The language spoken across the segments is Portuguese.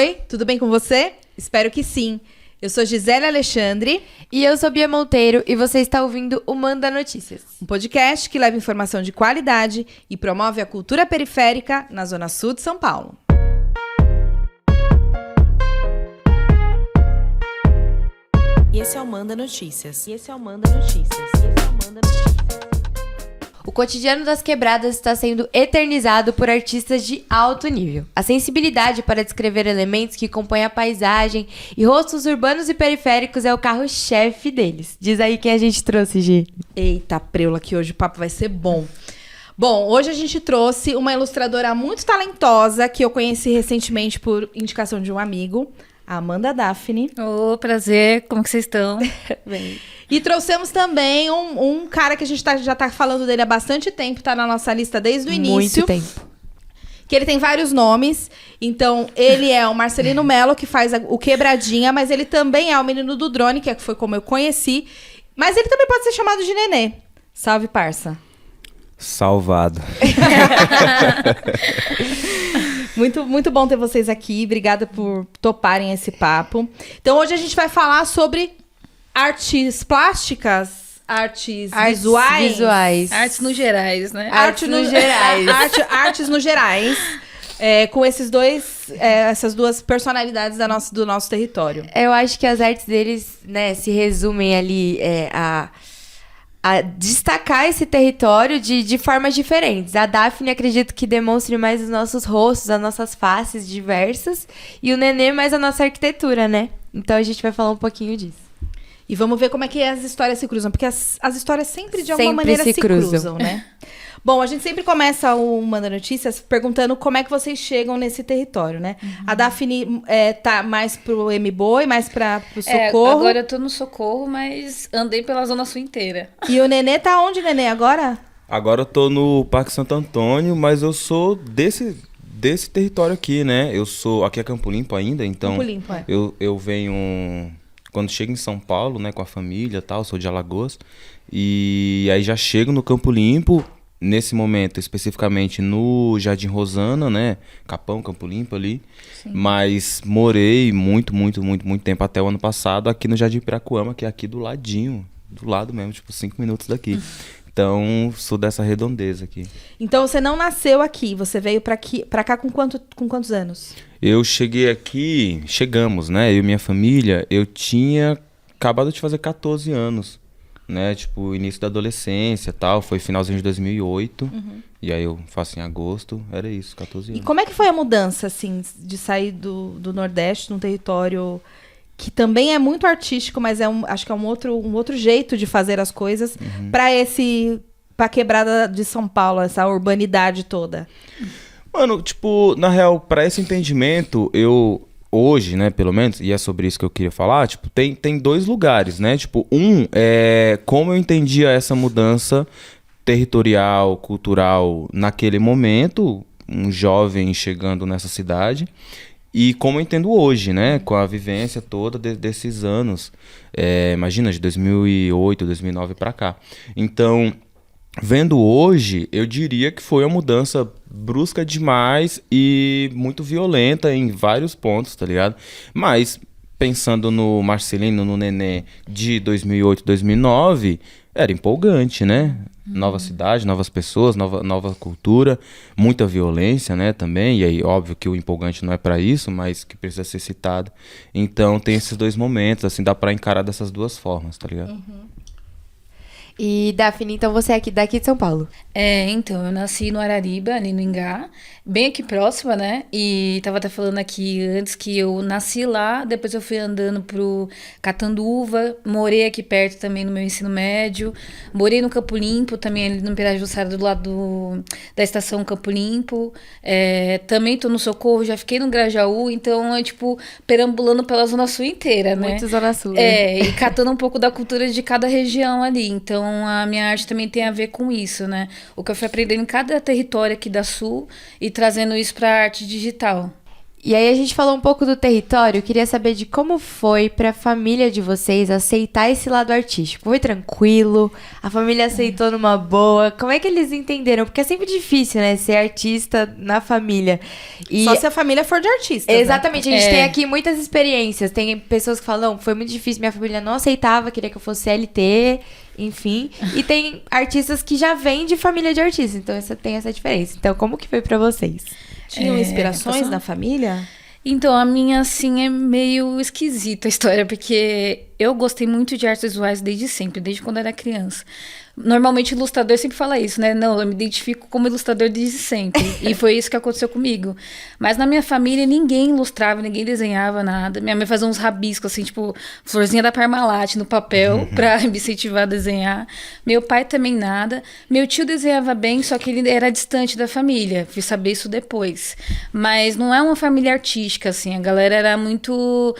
Oi, tudo bem com você? Espero que sim. Eu sou Gisele Alexandre. E eu sou Bia Monteiro e você está ouvindo o Manda Notícias. Um podcast que leva informação de qualidade e promove a cultura periférica na Zona Sul de São Paulo. E esse é o Manda Notícias. O cotidiano das quebradas está sendo eternizado por artistas de alto nível. A sensibilidade para descrever elementos que compõem a paisagem e rostos urbanos e periféricos é o carro-chefe deles. Diz aí quem a gente trouxe, Gi. Eita, preula, que hoje o papo vai ser bom. Bom, hoje a gente trouxe uma ilustradora muito talentosa que eu conheci recentemente por indicação de um amigo, a Amanda Daphne. Ô, prazer, como que vocês estão? Bem. E trouxemos também um cara que a gente já tá falando dele há bastante tempo, tá na nossa lista desde o início. Muito tempo. Que ele tem vários nomes. Então, ele é o Marcelino Mello, que faz o Quebradinha, mas ele também é o menino do drone, que foi como eu conheci. Mas ele também pode ser chamado de Nenê. Salve, parça. Salvado. Muito bom ter vocês aqui. Obrigada por toparem esse papo. Então, hoje a gente vai falar sobre artes plásticas, artes visuais. Artes no gerais, né? Artes no gerais. Com essas duas personalidades do nosso território. Eu acho que as artes deles, né, se resumem ali a destacar esse território de formas diferentes. A Daphne, acredito que demonstre mais os nossos rostos, as nossas faces diversas, e o Nenê mais a nossa arquitetura, né? Então a gente vai falar um pouquinho disso. E vamos ver como é que as histórias se cruzam, porque as histórias sempre, de alguma maneira, se cruzam, né? Bom, a gente sempre começa o Manda Notícias perguntando como é que vocês chegam nesse território, né? Uhum. A Daphne tá mais pro MBoi, mais pro Socorro. Agora eu tô no Socorro, mas andei pela Zona Sul inteira. E o Nenê tá onde, Nenê, agora? Agora eu tô no Parque Santo Antônio, mas eu sou desse território aqui, né? Aqui é Campo Limpo ainda, então Campo Limpo, eu venho quando chego em São Paulo, né, com a família e tal, sou de Alagoas, e aí já chego no Campo Limpo, nesse momento especificamente no Jardim Rosana, né, Capão, Campo Limpo ali. Sim. Mas morei muito tempo, até o ano passado, aqui no Jardim Piracuama, que é aqui do ladinho, do lado mesmo, tipo 5 minutos daqui. Então, sou dessa redondeza aqui. Então, você não nasceu aqui, você veio pra cá com quantos anos? Eu cheguei aqui, chegamos, né, eu e minha família, eu tinha acabado de fazer 14 anos, né, tipo, início da adolescência e tal, foi finalzinho de 2008, e aí eu faço em agosto, era isso, 14 anos. E como é que foi a mudança, assim, de sair do Nordeste, num território que também é muito artístico, mas acho que é um outro jeito de fazer as coisas, pra quebrada de São Paulo, essa urbanidade toda? Mano, tipo, na real, pra esse entendimento, hoje, né, pelo menos, e é sobre isso que eu queria falar, tipo, tem dois lugares, né? Tipo, é como eu entendia essa mudança territorial, cultural naquele momento, um jovem chegando nessa cidade, e como eu entendo hoje, né, com a vivência toda desses anos, imagina, de 2008, 2009 pra cá. Então, vendo hoje, eu diria que foi uma mudança brusca demais e muito violenta em vários pontos, tá ligado? Mas, pensando no Marcelino, no Nenê de 2008, 2009, era empolgante, né? Nova cidade, novas pessoas, nova cultura, muita violência, né, também. E aí, óbvio que o empolgante não é pra isso, mas que precisa ser citado. Então, tem esses dois momentos, assim, dá pra encarar dessas duas formas, tá ligado? E, Daphne, então você é daqui de São Paulo? Então, eu nasci no Arariba, ali no Ingá, bem aqui próxima, né? E tava até falando aqui antes que eu nasci lá, depois eu fui andando pro Catanduva, morei aqui perto também no meu ensino médio, morei no Campo Limpo, também ali no Pirajussara, do lado da estação Campo Limpo, também tô no Socorro, já fiquei no Grajaú, então é tipo perambulando pela Zona Sul inteira, né? Muito Zona Sul. Né? E catando um pouco da cultura de cada região ali, então a minha arte também tem a ver com isso, né? O que eu fui aprendendo em cada território aqui da Sul e trazendo isso pra arte digital. E aí a gente falou um pouco do território, eu queria saber de como foi pra família de vocês aceitar esse lado artístico. Foi tranquilo? A família aceitou numa boa? Como é que eles entenderam? Porque é sempre difícil, né, ser artista na família. E só se a família for de artista. Exatamente, né? A gente tem aqui muitas experiências. Tem pessoas que falam, foi muito difícil, minha família não aceitava, queria que eu fosse CLT, enfim. E tem artistas que já vêm de família de artistas, então tem essa diferença. Então, como que foi pra vocês? Tinham inspirações na família? Então, a minha, assim, é meio esquisita a história, porque eu gostei muito de artes visuais desde sempre, desde quando era criança. Normalmente, ilustrador sempre fala isso, né? Não, eu me identifico como ilustrador desde sempre. E foi isso que aconteceu comigo. Mas na minha família, ninguém ilustrava, ninguém desenhava nada. Minha mãe fazia uns rabiscos, assim, tipo, florzinha da Parmalat no papel, pra me incentivar a desenhar. Meu pai também nada. Meu tio desenhava bem, só que ele era distante da família. Fui saber isso depois. Mas não é uma família artística, assim. A galera era muito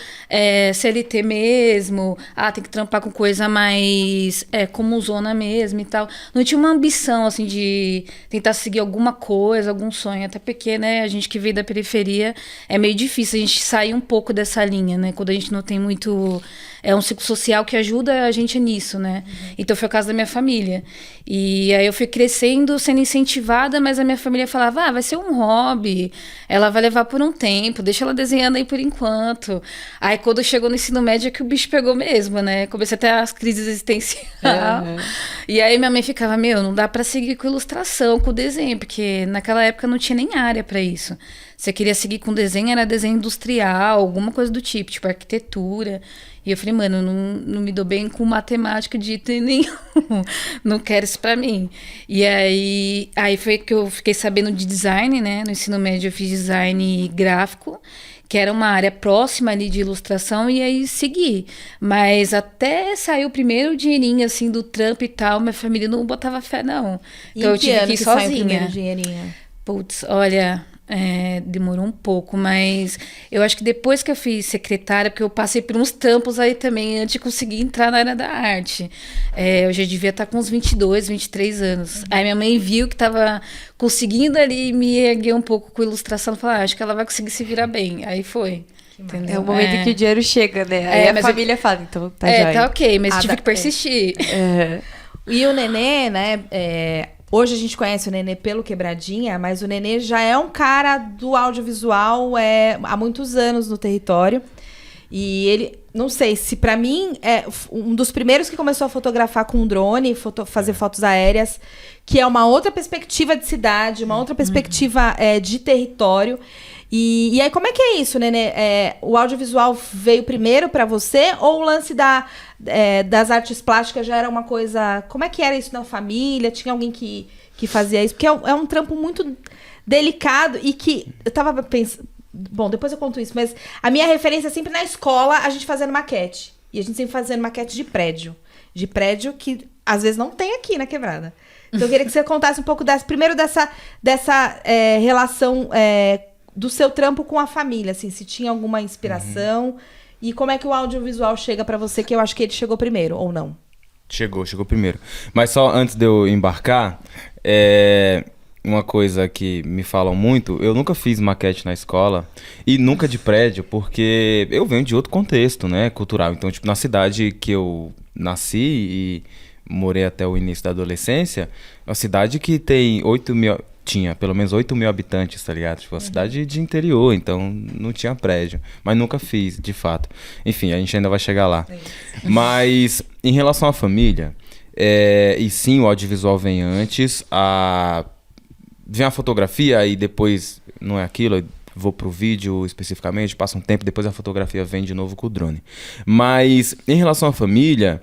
CLT mesmo. Ah, tem que trampar com coisa mais comunzona mesmo e tal. Não tinha uma ambição, assim, de tentar seguir alguma coisa, algum sonho. Até porque, né, a gente que veio da periferia, é meio difícil a gente sair um pouco dessa linha, né? Quando a gente não tem muito... É um ciclo social que ajuda a gente nisso, né? Então, foi o caso da minha família. E aí eu fui crescendo, sendo incentivada, mas a minha família falava, vai ser um hobby, ela vai levar por um tempo, deixa ela desenhando aí por enquanto. Aí, quando chegou no ensino médio, é que o bicho pegou mesmo, né? Comecei a ter as crises existenciais. E aí, minha mãe ficava, não dá pra seguir com ilustração, com desenho, porque naquela época não tinha nem área pra isso. Você queria seguir com desenho, era desenho industrial, alguma coisa do tipo arquitetura. E eu falei, mano, não me dou bem com matemática de jeito nenhum. Não quero isso pra mim. E aí foi que eu fiquei sabendo de design, né? No ensino médio eu fiz design gráfico, que era uma área próxima ali de ilustração, e aí segui. Mas até sair o primeiro dinheirinho, assim, do trampo e tal, minha família não botava fé, não. Então eu tive que ir sozinha. Saiu o primeiro dinheirinho? Putz, olha... demorou um pouco, mas eu acho que depois que eu fiz secretária, porque eu passei por uns trampos aí também antes de conseguir entrar na área da arte. Eu já devia estar com uns 22, 23 anos. Aí minha mãe viu que estava conseguindo ali me erguer um pouco com ilustração, falou, acho que ela vai conseguir se virar bem. Aí foi. Entendeu? É o momento que o dinheiro chega, né? Aí a família fala, então tá jóia. Tá ok, mas tive que persistir. E o Nenê, né, hoje a gente conhece o Nenê pelo Quebradinha, mas o Nenê já é um cara do audiovisual há muitos anos no território. E ele, não sei, se pra mim é um dos primeiros que começou a fotografar com drone, fazer fotos aéreas, que é uma outra perspectiva de cidade, uma outra perspectiva de território. E aí, como é que é isso, Nenê? O audiovisual veio primeiro pra você ou o lance das artes plásticas já era uma coisa... Como é que era isso na família? Tinha alguém que fazia isso? Porque é um trampo muito delicado e que... Eu tava pensando... Bom, depois eu conto isso, mas a minha referência é sempre na escola, a gente fazendo maquete. E a gente sempre fazendo maquete de prédio. De prédio que, às vezes, não tem aqui na Quebrada. Então, eu queria que você contasse um pouco primeiro dessa relação... do seu trampo com a família, assim, se tinha alguma inspiração e como é que o audiovisual chega pra você, que eu acho que ele chegou primeiro, ou não? Chegou primeiro. Mas só antes de eu embarcar, uma coisa que me falam muito, eu nunca fiz maquete na escola e nunca de prédio, porque eu venho de outro contexto, né, cultural. Então, tipo, na cidade que eu nasci e morei até o início da adolescência, uma cidade que tem 8 mil... Tinha pelo menos 8 mil habitantes, tá ligado? Tipo, uma cidade de interior, então não tinha prédio. Mas nunca fiz, de fato. Enfim, a gente ainda vai chegar lá. Mas, em relação à família, e sim, o audiovisual vem antes, vem a fotografia e depois não é aquilo, eu vou pro vídeo especificamente, passa um tempo, depois a fotografia vem de novo com o drone. Mas, em relação à família...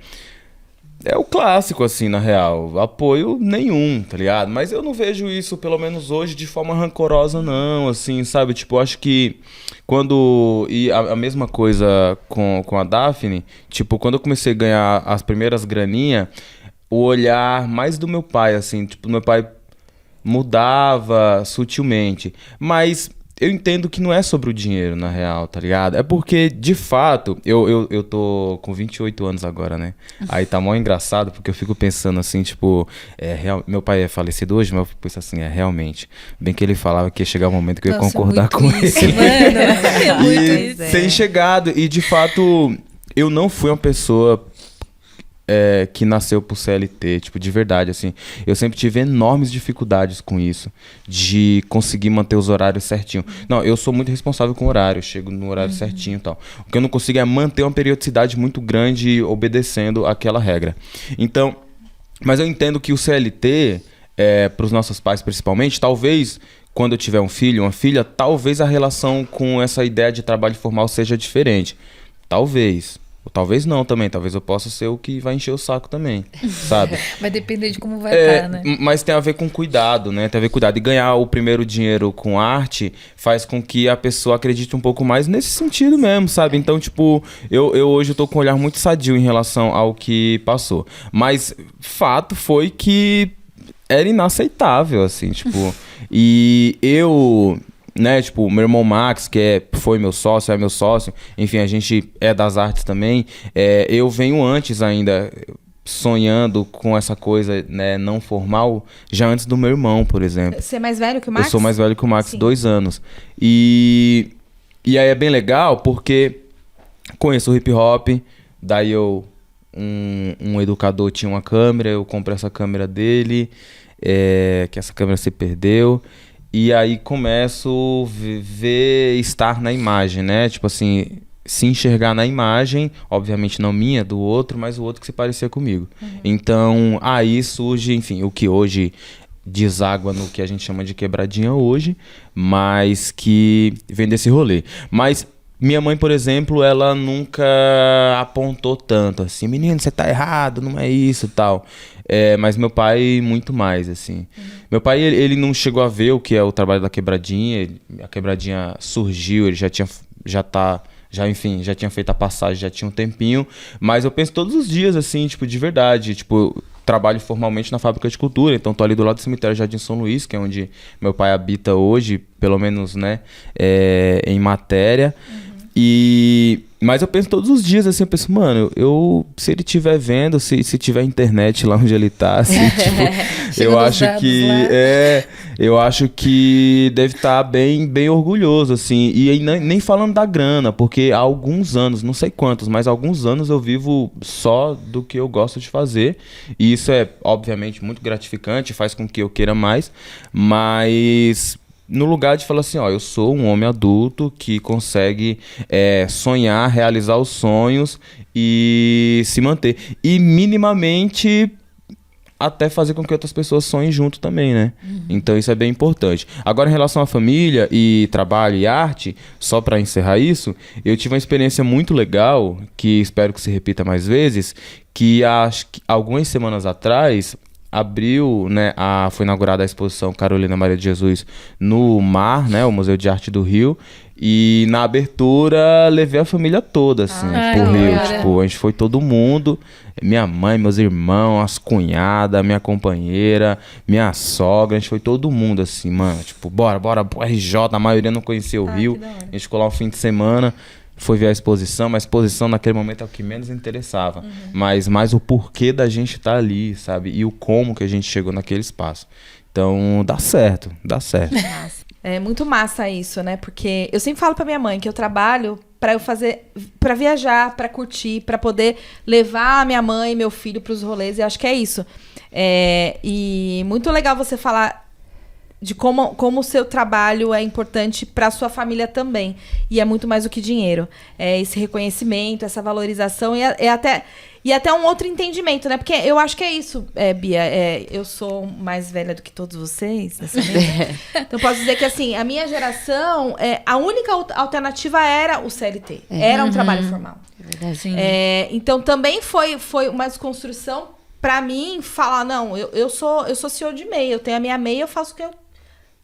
É o clássico, assim, na real. Apoio nenhum, tá ligado? Mas eu não vejo isso, pelo menos hoje, de forma rancorosa, não, assim, sabe? Tipo, acho que quando... E a mesma coisa com a Daphne, tipo, quando eu comecei a ganhar as primeiras graninhas, o olhar mais do meu pai, assim, tipo, meu pai mudava sutilmente. Mas eu entendo que não é sobre o dinheiro, na real, tá ligado? É porque, de fato, eu tô com 28 anos agora, né? Aí tá mó engraçado, porque eu fico pensando assim, tipo... meu pai é falecido hoje, mas eu fico pensando assim, realmente. Bem que ele falava que ia chegar um momento que eu ia concordar com isso, ele. Mano, é muito isso. Tem chegado, e de fato, eu não fui uma pessoa... que nasceu por CLT, tipo, de verdade, assim. Eu sempre tive enormes dificuldades com isso, de conseguir manter os horários certinho. Não, eu sou muito responsável com o horário, eu chego no horário certinho e tal. O que eu não consigo é manter uma periodicidade muito grande obedecendo aquela regra. Então, mas eu entendo que o CLT, para os nossos pais principalmente, talvez... Quando eu tiver um filho, uma filha, talvez a relação com essa ideia de trabalho formal seja diferente. Talvez. Ou talvez não também. Talvez eu possa ser o que vai encher o saco também, sabe? Vai depender de como vai estar, né? Mas tem a ver com cuidado, né? Tem a ver com cuidado. E ganhar o primeiro dinheiro com arte faz com que a pessoa acredite um pouco mais nesse sentido mesmo, sabe? Então, tipo, eu hoje tô com um olhar muito sadio em relação ao que passou. Mas fato foi que era inaceitável, assim, tipo... E eu, né, tipo, meu irmão Max, que foi meu sócio, é meu sócio, enfim, a gente é das artes também, eu venho antes ainda sonhando com essa coisa, né, não formal, já antes do meu irmão, por exemplo. Você é mais velho que o Max? Eu sou mais velho que o Max, Sim. 2 anos. E aí é bem legal porque conheço o hip hop, daí um educador tinha uma câmera, eu comprei essa câmera dele... que essa câmera se perdeu, e aí começo estar na imagem, né? Tipo assim, se enxergar na imagem, obviamente não minha, do outro, mas o outro que se parecia comigo. Então, aí surge, enfim, o que hoje deságua no que a gente chama de quebradinha hoje, mas que vem desse rolê. Mas minha mãe, por exemplo, ela nunca apontou tanto, assim, menino, você tá errado, não é isso e tal. Mas meu pai, muito mais, assim. Meu pai, ele não chegou a ver o que é o trabalho da quebradinha, a quebradinha surgiu, ele já tinha feito a passagem, já tinha um tempinho, mas eu penso todos os dias, assim, tipo, de verdade, tipo... Trabalho formalmente na fábrica de cultura, então tô ali do lado do cemitério Jardim São Luís, que é onde meu pai habita hoje, pelo menos, né, em matéria. Mas eu penso todos os dias, assim, eu penso, mano, se ele estiver vendo, se tiver internet lá onde ele tá, assim, tipo, eu acho que deve estar bem orgulhoso, assim, e aí nem falando da grana, porque há alguns anos, não sei quantos, mas há alguns anos eu vivo só do que eu gosto de fazer, e isso é, obviamente, muito gratificante, faz com que eu queira mais, mas... No lugar de falar assim, ó, eu sou um homem adulto que consegue sonhar, realizar os sonhos e se manter. E minimamente até fazer com que outras pessoas sonhem junto também, né? Então isso é bem importante. Agora, em relação à família e trabalho e arte, só para encerrar isso, eu tive uma experiência muito legal, que espero que se repita mais vezes, que acho que algumas semanas atrás... foi inaugurada a exposição Carolina Maria de Jesus no MAR, né, o Museu de Arte do Rio, e na abertura levei a família toda, assim, pro Rio, tipo, a gente foi todo mundo, minha mãe, meus irmãos, as cunhadas, minha companheira, minha sogra, a gente foi todo mundo, assim, mano, tipo, bora pro RJ, a maioria não conhecia o Rio, a gente ficou lá um fim de semana, foi ver a exposição, mas a exposição naquele momento é o que menos interessava. Mas mais o porquê da gente estar ali, sabe? E o como que a gente chegou naquele espaço. Então, dá certo. É muito massa isso, né? Porque eu sempre falo pra minha mãe que eu trabalho pra viajar, pra curtir, pra poder levar a minha mãe e meu filho pros rolês. E acho que é isso. E muito legal você falar de como o seu trabalho é importante para a sua família também. E é muito mais do que dinheiro. É esse reconhecimento, essa valorização e até um outro entendimento, né? Porque eu acho que é isso, Bia. Eu sou mais velha do que todos vocês nessa mesa. Então, posso dizer que, assim, a minha geração, a única alternativa era o CLT. Era um trabalho formal. Sim. Então, também foi uma desconstrução para mim falar, não, eu sou CEO de MEI, eu tenho a minha MEI, eu faço o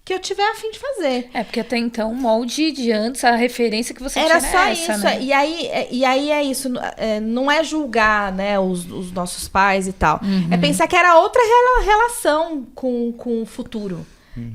que eu tiver a fim de fazer. Porque até então o molde de antes, a referência que você tinha era só isso, né? E aí é isso, não é julgar, né, os nossos pais e tal. É pensar que era outra relação com o futuro.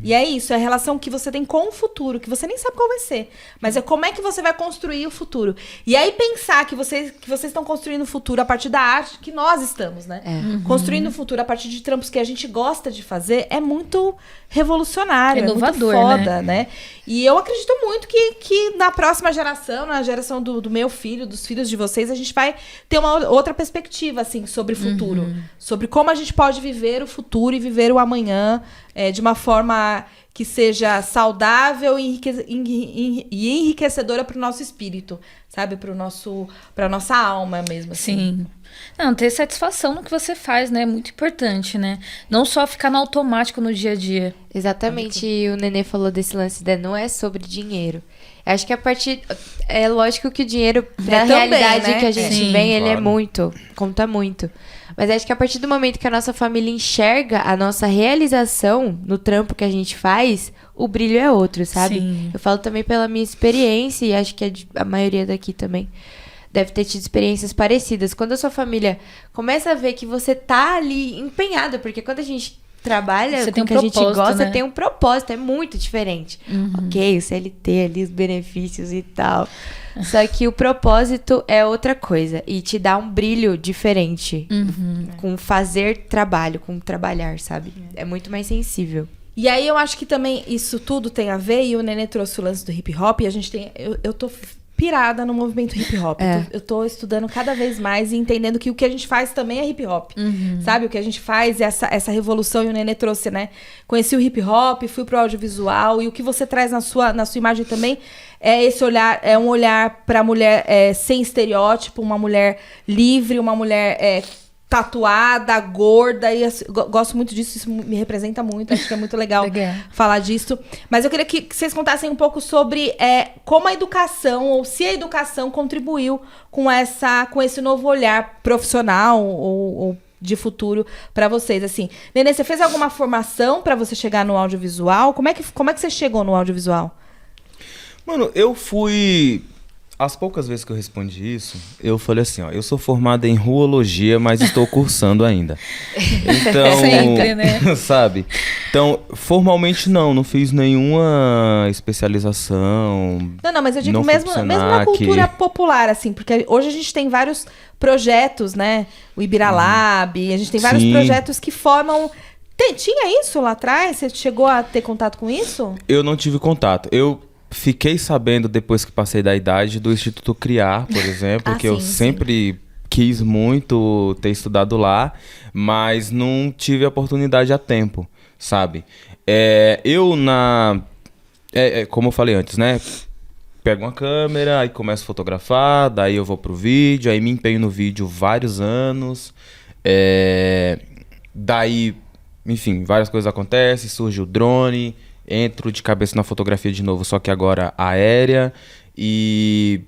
E é isso, é a relação que você tem com o futuro, que você nem sabe qual vai ser. Mas é como é que você vai construir o futuro. E aí pensar que vocês estão construindo o futuro a partir da arte que nós estamos, né? Construindo o futuro a partir de trampos que a gente gosta de fazer é muito revolucionário, inovador, é muito foda, né? E eu acredito muito que na próxima geração, na geração do meu filho, dos filhos de vocês, a gente vai ter uma outra perspectiva, assim, sobre o futuro. Sobre como a gente pode viver o futuro e viver o amanhã de uma forma que seja saudável e enriquecedora para o nosso espírito, sabe? Para nossa alma mesmo. Assim. Sim. Não, ter satisfação no que você faz, né? É muito importante, né? Não só ficar no automático no dia a dia. Exatamente. E o Nenê falou desse lance, não é sobre dinheiro. Acho que a partir... É lógico que o dinheiro, pra realidade também, né? Que a gente vem, ele é muito. Conta muito. Mas acho que a partir do momento que a nossa família enxerga a nossa realização no trampo que a gente faz, o brilho é outro, sabe? Sim. Eu falo também pela minha experiência, e acho que a maioria daqui também deve ter tido experiências parecidas. Quando a sua família começa a ver que você tá ali empenhada, porque quando a gente trabalha você com o que a gente gosta, né? Tem um propósito, é muito diferente. Ok, o CLT ali, os benefícios e tal. Só que o propósito é outra coisa. E te dá um brilho diferente com fazer trabalho, com trabalhar, sabe? É muito mais sensível. E aí eu acho que também isso tudo tem a ver, e o Nenê trouxe o lance do hip hop, e a gente tem... Eu tô pirada no movimento hip hop. Eu tô estudando cada vez mais e entendendo que o que a gente faz também é hip hop. Sabe? O que a gente faz é essa revolução, e o Nenê trouxe, né? Conheci o hip hop, fui pro audiovisual, e o que você traz na sua imagem também é esse olhar, é um olhar pra mulher sem estereótipo, uma mulher livre, uma mulher tatuada, gorda, e gosto muito disso, isso me representa muito, acho que é muito legal falar disso. Mas eu queria que vocês contassem um pouco sobre como a educação, ou se a educação contribuiu com esse novo olhar profissional ou de futuro para vocês, assim. Nenê, você fez alguma formação para você chegar no audiovisual? Como é que você chegou no audiovisual? Mano, eu fui... As poucas vezes que eu respondi isso, eu falei assim, ó, eu sou formado em ruologia, mas estou cursando ainda. Então, sempre, né? Sabe? Então, formalmente não fiz nenhuma especialização. Não, mas eu digo mesmo na cultura popular, assim, porque hoje a gente tem vários projetos, né? O Ibiralab, a gente tem vários projetos que formam... Tinha isso lá atrás? Você chegou a ter contato com isso? Eu não tive contato. Eu fiquei sabendo, depois que passei da idade, do Instituto Criar, por exemplo, que eu sempre quis muito ter estudado lá, mas não tive a oportunidade a tempo, sabe? Como eu falei antes, né? Pego uma câmera, aí começo a fotografar, daí eu vou pro vídeo, aí me empenho no vídeo vários anos, daí, enfim, várias coisas acontecem, surge o drone... Entro de cabeça na fotografia de novo, só que agora aérea. E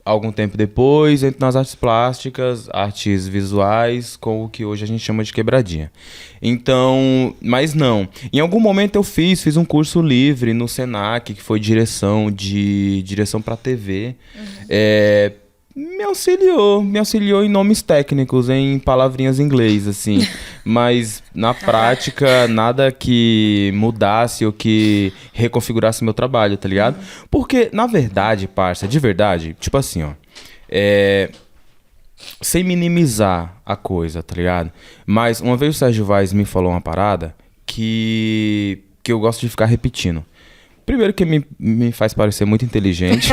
algum tempo depois, entro nas artes plásticas, artes visuais, com o que hoje a gente chama de quebradinha. Então, mas não. Em algum momento eu fiz um curso livre no Senac, que foi direção para TV. Me auxiliou em nomes técnicos, em palavrinhas em inglês, assim. Mas, na prática, nada que mudasse ou que reconfigurasse meu trabalho, tá ligado? Porque, na verdade, parça, de verdade, tipo assim, ó. Sem minimizar a coisa, tá ligado? Mas, uma vez o Sérgio Vaz me falou uma parada que eu gosto de ficar repetindo. Primeiro que me faz parecer muito inteligente.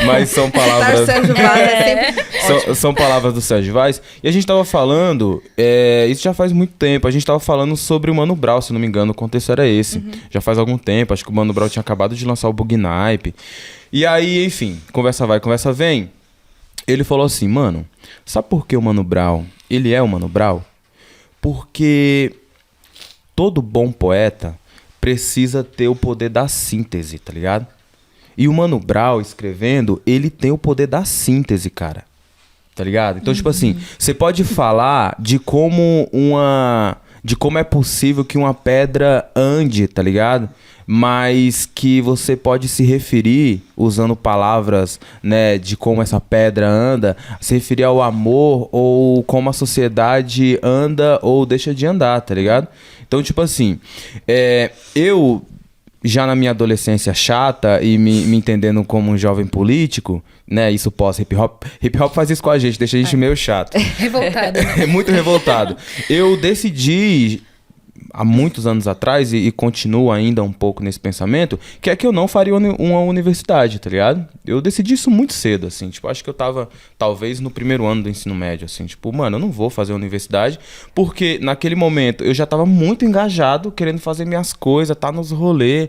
Mas são palavras... São palavras do Sérgio Vaz. E a gente tava falando... isso já faz muito tempo. A gente tava falando sobre o Mano Brown, se não me engano. O contexto era esse. Já faz algum tempo. Acho que o Mano Brown tinha acabado de lançar o Bugnipe. E aí, enfim... Conversa vai, conversa vem. Ele falou assim... Mano, sabe por que o Mano Brown... Ele é o Mano Brown? Porque... Todo bom poeta... Precisa ter o poder da síntese, tá ligado? E o Mano Brown escrevendo, ele tem o poder da síntese, cara. Tá ligado? Então, tipo assim, você pode falar de como é possível que uma pedra ande, tá ligado? Mas que você pode se referir, usando palavras, né, de como essa pedra anda, se referir ao amor ou como a sociedade anda ou deixa de andar, tá ligado? Então, tipo assim, eu já na minha adolescência chata e me entendendo como um jovem político, né? Isso pós-hip hop. Hip hop faz isso com a gente, deixa a gente meio chato. Revoltado. Né? Muito revoltado. Eu decidi há muitos anos atrás, e continuo ainda um pouco nesse pensamento, que é que eu não faria uma universidade, tá ligado? Eu decidi isso muito cedo, assim, tipo, acho que eu tava, talvez, no primeiro ano do ensino médio, assim, tipo, mano, eu não vou fazer universidade, porque naquele momento eu já tava muito engajado, querendo fazer minhas coisas, tá nos rolês,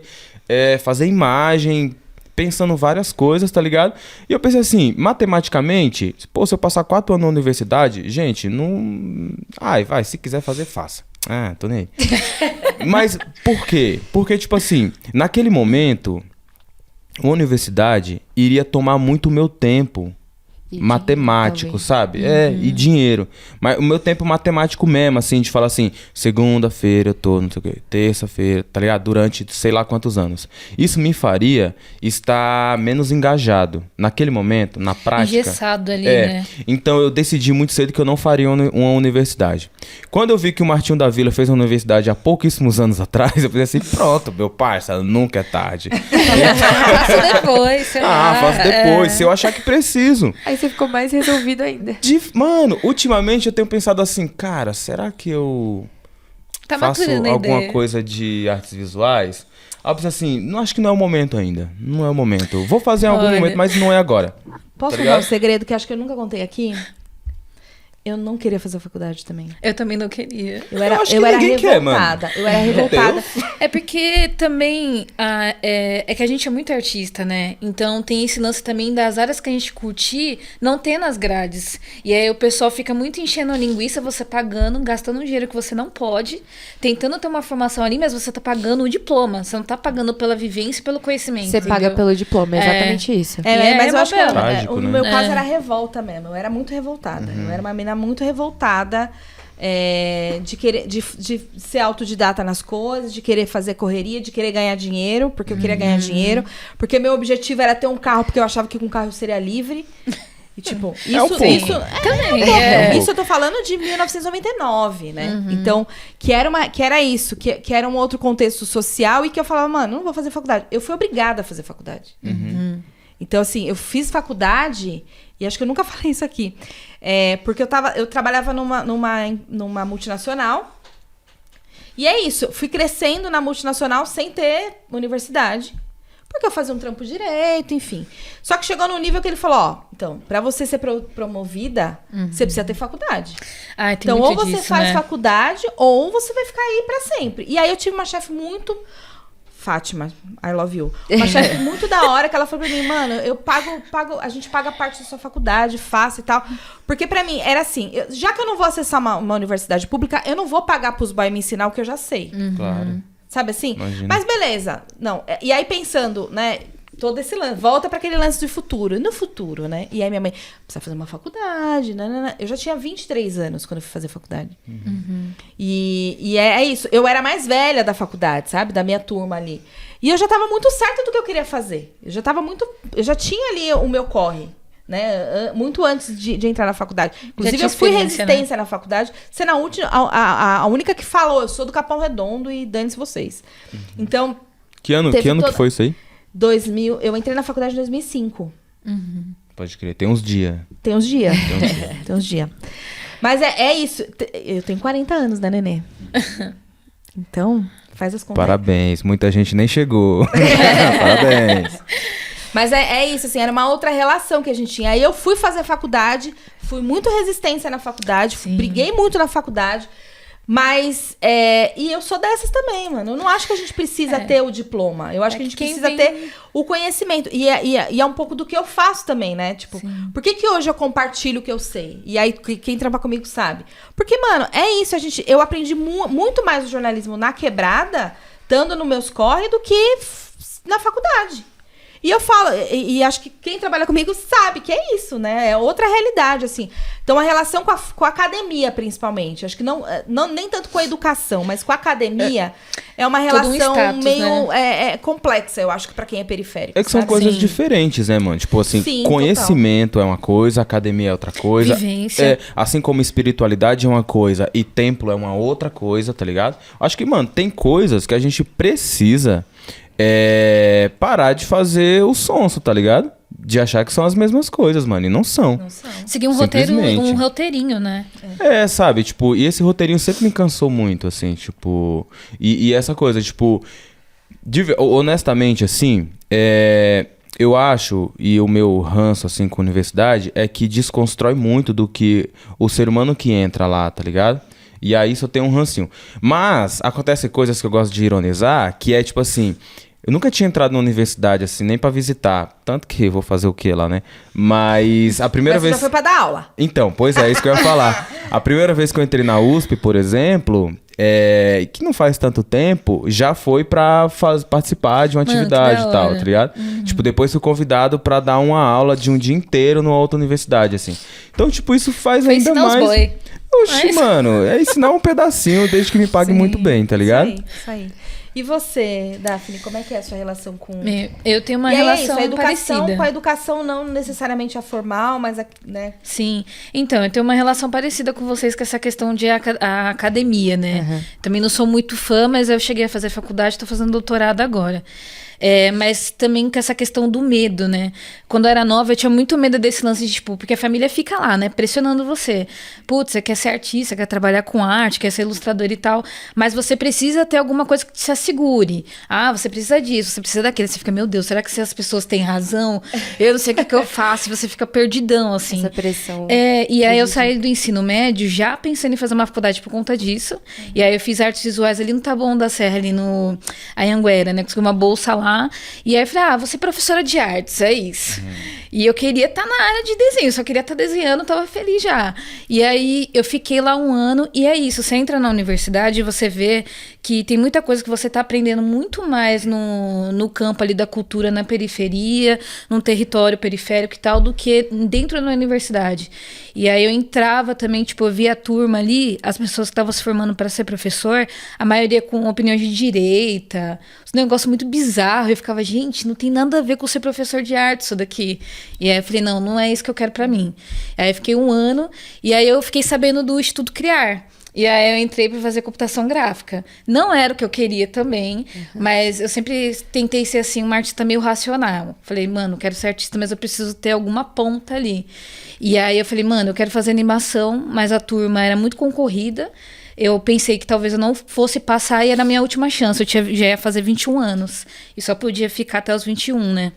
fazer imagem, pensando várias coisas, tá ligado? E eu pensei assim, matematicamente, pô, se eu passar 4 anos na universidade, gente, não... Ai, vai, se quiser fazer, faça. Ah, tô nem aí. Mas por quê? Porque, tipo assim, naquele momento, a universidade iria tomar muito o meu tempo matemático, sabe? E dinheiro. Mas o meu tempo matemático mesmo, assim, de falar assim, segunda-feira eu tô, não sei o quê, terça-feira, tá ligado? Durante sei lá quantos anos. Isso me faria estar menos engajado. Naquele momento, na prática. Engessado ali, né? Então eu decidi muito cedo que eu não faria uma universidade. Quando eu vi que o Martinho da Vila fez uma universidade há pouquíssimos anos atrás, eu pensei assim, pronto, meu parça, nunca é tarde. Faço depois, sei lá. Faço depois, se eu achar que preciso. Aí você ficou mais resolvido ainda. Mano, ultimamente eu tenho pensado assim, cara, será que eu faço alguma coisa de artes visuais? Eu penso assim, não, acho que não é o momento ainda. Não é o momento. Vou fazer em algum momento, mas não é agora. Posso contar um segredo que acho que eu nunca contei aqui? Eu não queria fazer faculdade também. Eu também não queria. Eu era revoltada. Eu era revoltada. É porque também é que a gente é muito artista, né? Então tem esse lance também das áreas que a gente curtir não ter nas grades. E aí o pessoal fica muito enchendo a linguiça, você pagando, gastando um dinheiro que você não pode, tentando ter uma formação ali, mas você tá pagando o diploma. Você não tá pagando pela vivência e pelo conhecimento. Você paga pelo diploma, é exatamente isso. Mas eu acho que trágico, no meu caso era revolta mesmo. Eu era muito revoltada. Eu era uma menina muito revoltada de ser autodidata nas coisas, de querer fazer correria, de querer ganhar dinheiro, porque eu queria ganhar dinheiro, porque meu objetivo era ter um carro, porque eu achava que com um carro eu seria livre. E tipo, isso eu tô falando de 1999, né? Então, que era um outro contexto social e que eu falava, mano, não vou fazer faculdade. Eu fui obrigada a fazer faculdade. Então, assim, eu fiz faculdade, e acho que eu nunca falei isso aqui, porque eu trabalhava numa multinacional, e é isso, fui crescendo na multinacional sem ter universidade, porque eu fazia um trampo direito, enfim. Só que chegou num nível que ele falou, então, pra você ser promovida, você precisa ter faculdade. Então, ou você faz faculdade, ou você vai ficar aí pra sempre. E aí eu tive uma chefe muito... Fátima, I love you. Uma chefe muito da hora que ela falou pra mim, mano, eu pago, a gente paga parte da sua faculdade, faço e tal. Porque pra mim era assim, já que eu não vou acessar uma universidade pública, eu não vou pagar pros boys me ensinar o que eu já sei. Claro. Sabe assim? Imagina. Mas beleza. Não, e aí pensando, né, todo esse lance, volta pra aquele lance do futuro. No futuro, né? E aí minha mãe, precisa fazer uma faculdade, né? Eu já tinha 23 anos quando eu fui fazer faculdade. E é isso. Eu era mais velha da faculdade, sabe? Da minha turma ali. E eu já tava muito certa do que eu queria fazer. Eu já tinha ali o meu corre, né? Muito antes de entrar na faculdade. Inclusive, eu fui resistência, né, na faculdade. Sendo a única que falou, eu sou do Capão Redondo e dane-se vocês. Então... Que ano que foi isso aí? 2000, eu entrei na faculdade em 2005. Pode crer, tem uns dias. Tem uns dias. Mas é isso. Eu tenho 40 anos, né, Nenê? Então, faz as contas. Parabéns, muita gente nem chegou. Parabéns. Mas é isso, assim, era uma outra relação que a gente tinha. Aí eu fui fazer faculdade, fui muito resistência na faculdade, briguei muito na faculdade. Mas, e eu sou dessas também, mano. Eu não acho que a gente precisa ter o diploma. Eu acho que a gente precisa ter o conhecimento. E é um pouco do que eu faço também, né? Tipo, por que hoje eu compartilho o que eu sei? E aí, quem trampa comigo sabe. Porque, mano, é isso. Eu aprendi muito mais o jornalismo na quebrada, estando nos meus corre, do que na faculdade. E eu falo, e acho que quem trabalha comigo sabe que é isso, né? É outra realidade, assim. Então, a relação com a academia, principalmente. Acho que não, nem tanto com a educação, mas com a academia é uma relação status, meio complexa, eu acho que pra quem é periférico. É que são coisas diferentes, né, mano? Tipo assim, conhecimento é uma coisa, academia é outra coisa. Vivência. Assim como espiritualidade é uma coisa e templo é uma outra coisa, tá ligado? Acho que, mano, tem coisas que a gente precisa parar de fazer o sonso, tá ligado? De achar que são as mesmas coisas, mano. E não são. Seguir um roteirinho, né? Sabe? Tipo, e esse roteirinho sempre me cansou muito, assim, tipo... E essa coisa, tipo... honestamente, assim, eu acho, e o meu ranço, assim, com a universidade, é que desconstrói muito do que o ser humano que entra lá, tá ligado? E aí só tem um rancinho. Mas acontecem coisas que eu gosto de ironizar, que é tipo assim... Eu nunca tinha entrado na universidade, assim, nem pra visitar. Tanto que vou fazer o quê lá, né? Mas a primeira vez... Você já foi pra dar aula. Então, pois é, isso que eu ia falar. A primeira vez que eu entrei na USP, por exemplo, que não faz tanto tempo, já foi pra participar de uma atividade e tal, tá ligado? Tipo, depois fui convidado pra dar uma aula de um dia inteiro numa outra universidade, assim. Então, tipo, isso faz ainda mais... Oxi, mano, é ensinar um pedacinho desde que me pague muito bem, tá ligado? Isso aí. E você, Daphne, como é que é a sua relação com... Eu tenho uma relação parecida. Com a educação não necessariamente a formal, mas né? Sim. Então, eu tenho uma relação parecida com vocês com essa questão de a academia, né? Uhum. Também não sou muito fã, mas eu cheguei a fazer faculdade, tô fazendo doutorado agora. Mas também com essa questão do medo, né? Quando eu era nova, eu tinha muito medo desse lance de, tipo, porque a família fica lá, né? Pressionando você. Putz, você quer ser artista, quer trabalhar com arte, quer ser ilustrador e tal, mas você precisa ter alguma coisa que te assegure. Ah, você precisa disso, você precisa daquilo. Você fica, meu Deus, será que se as pessoas têm razão? Eu não sei o que eu faço. E você fica perdidão, assim. Essa pressão. E aí eu saí do ensino médio já pensando em fazer uma faculdade por conta disso. E aí eu fiz artes visuais ali no Taboão da Serra, ali no Anhanguera, né? Consegui uma bolsa lá. E aí eu falei, vou ser professora de artes, é isso. E eu queria estar na área de desenho, só queria estar desenhando, tava feliz já. E aí eu fiquei lá 1 ano, e é isso, você entra na universidade e você vê que tem muita coisa que você tá aprendendo muito mais no campo ali da cultura, na periferia, num território periférico e tal, do que dentro da universidade. E aí eu entrava também, tipo, eu via a turma ali, as pessoas que estavam se formando para ser professor, a maioria com opiniões de direita, um negócio muito bizarro. Eu ficava, gente, não tem nada a ver com ser professor de arte isso daqui. E aí eu falei, não é isso que eu quero para mim. Aí eu fiquei 1 ano, e aí eu fiquei sabendo do Instituto Criar. E aí eu entrei para fazer computação gráfica. Não era o que eu queria também, mas eu sempre tentei ser assim, uma artista meio racional. Falei, mano, quero ser artista, mas eu preciso ter alguma ponta ali. E aí eu falei, mano, eu quero fazer animação, mas a turma era muito concorrida. Eu pensei que talvez eu não fosse passar e era a minha última chance. Eu já ia fazer 21 anos e só podia ficar até os 21, né?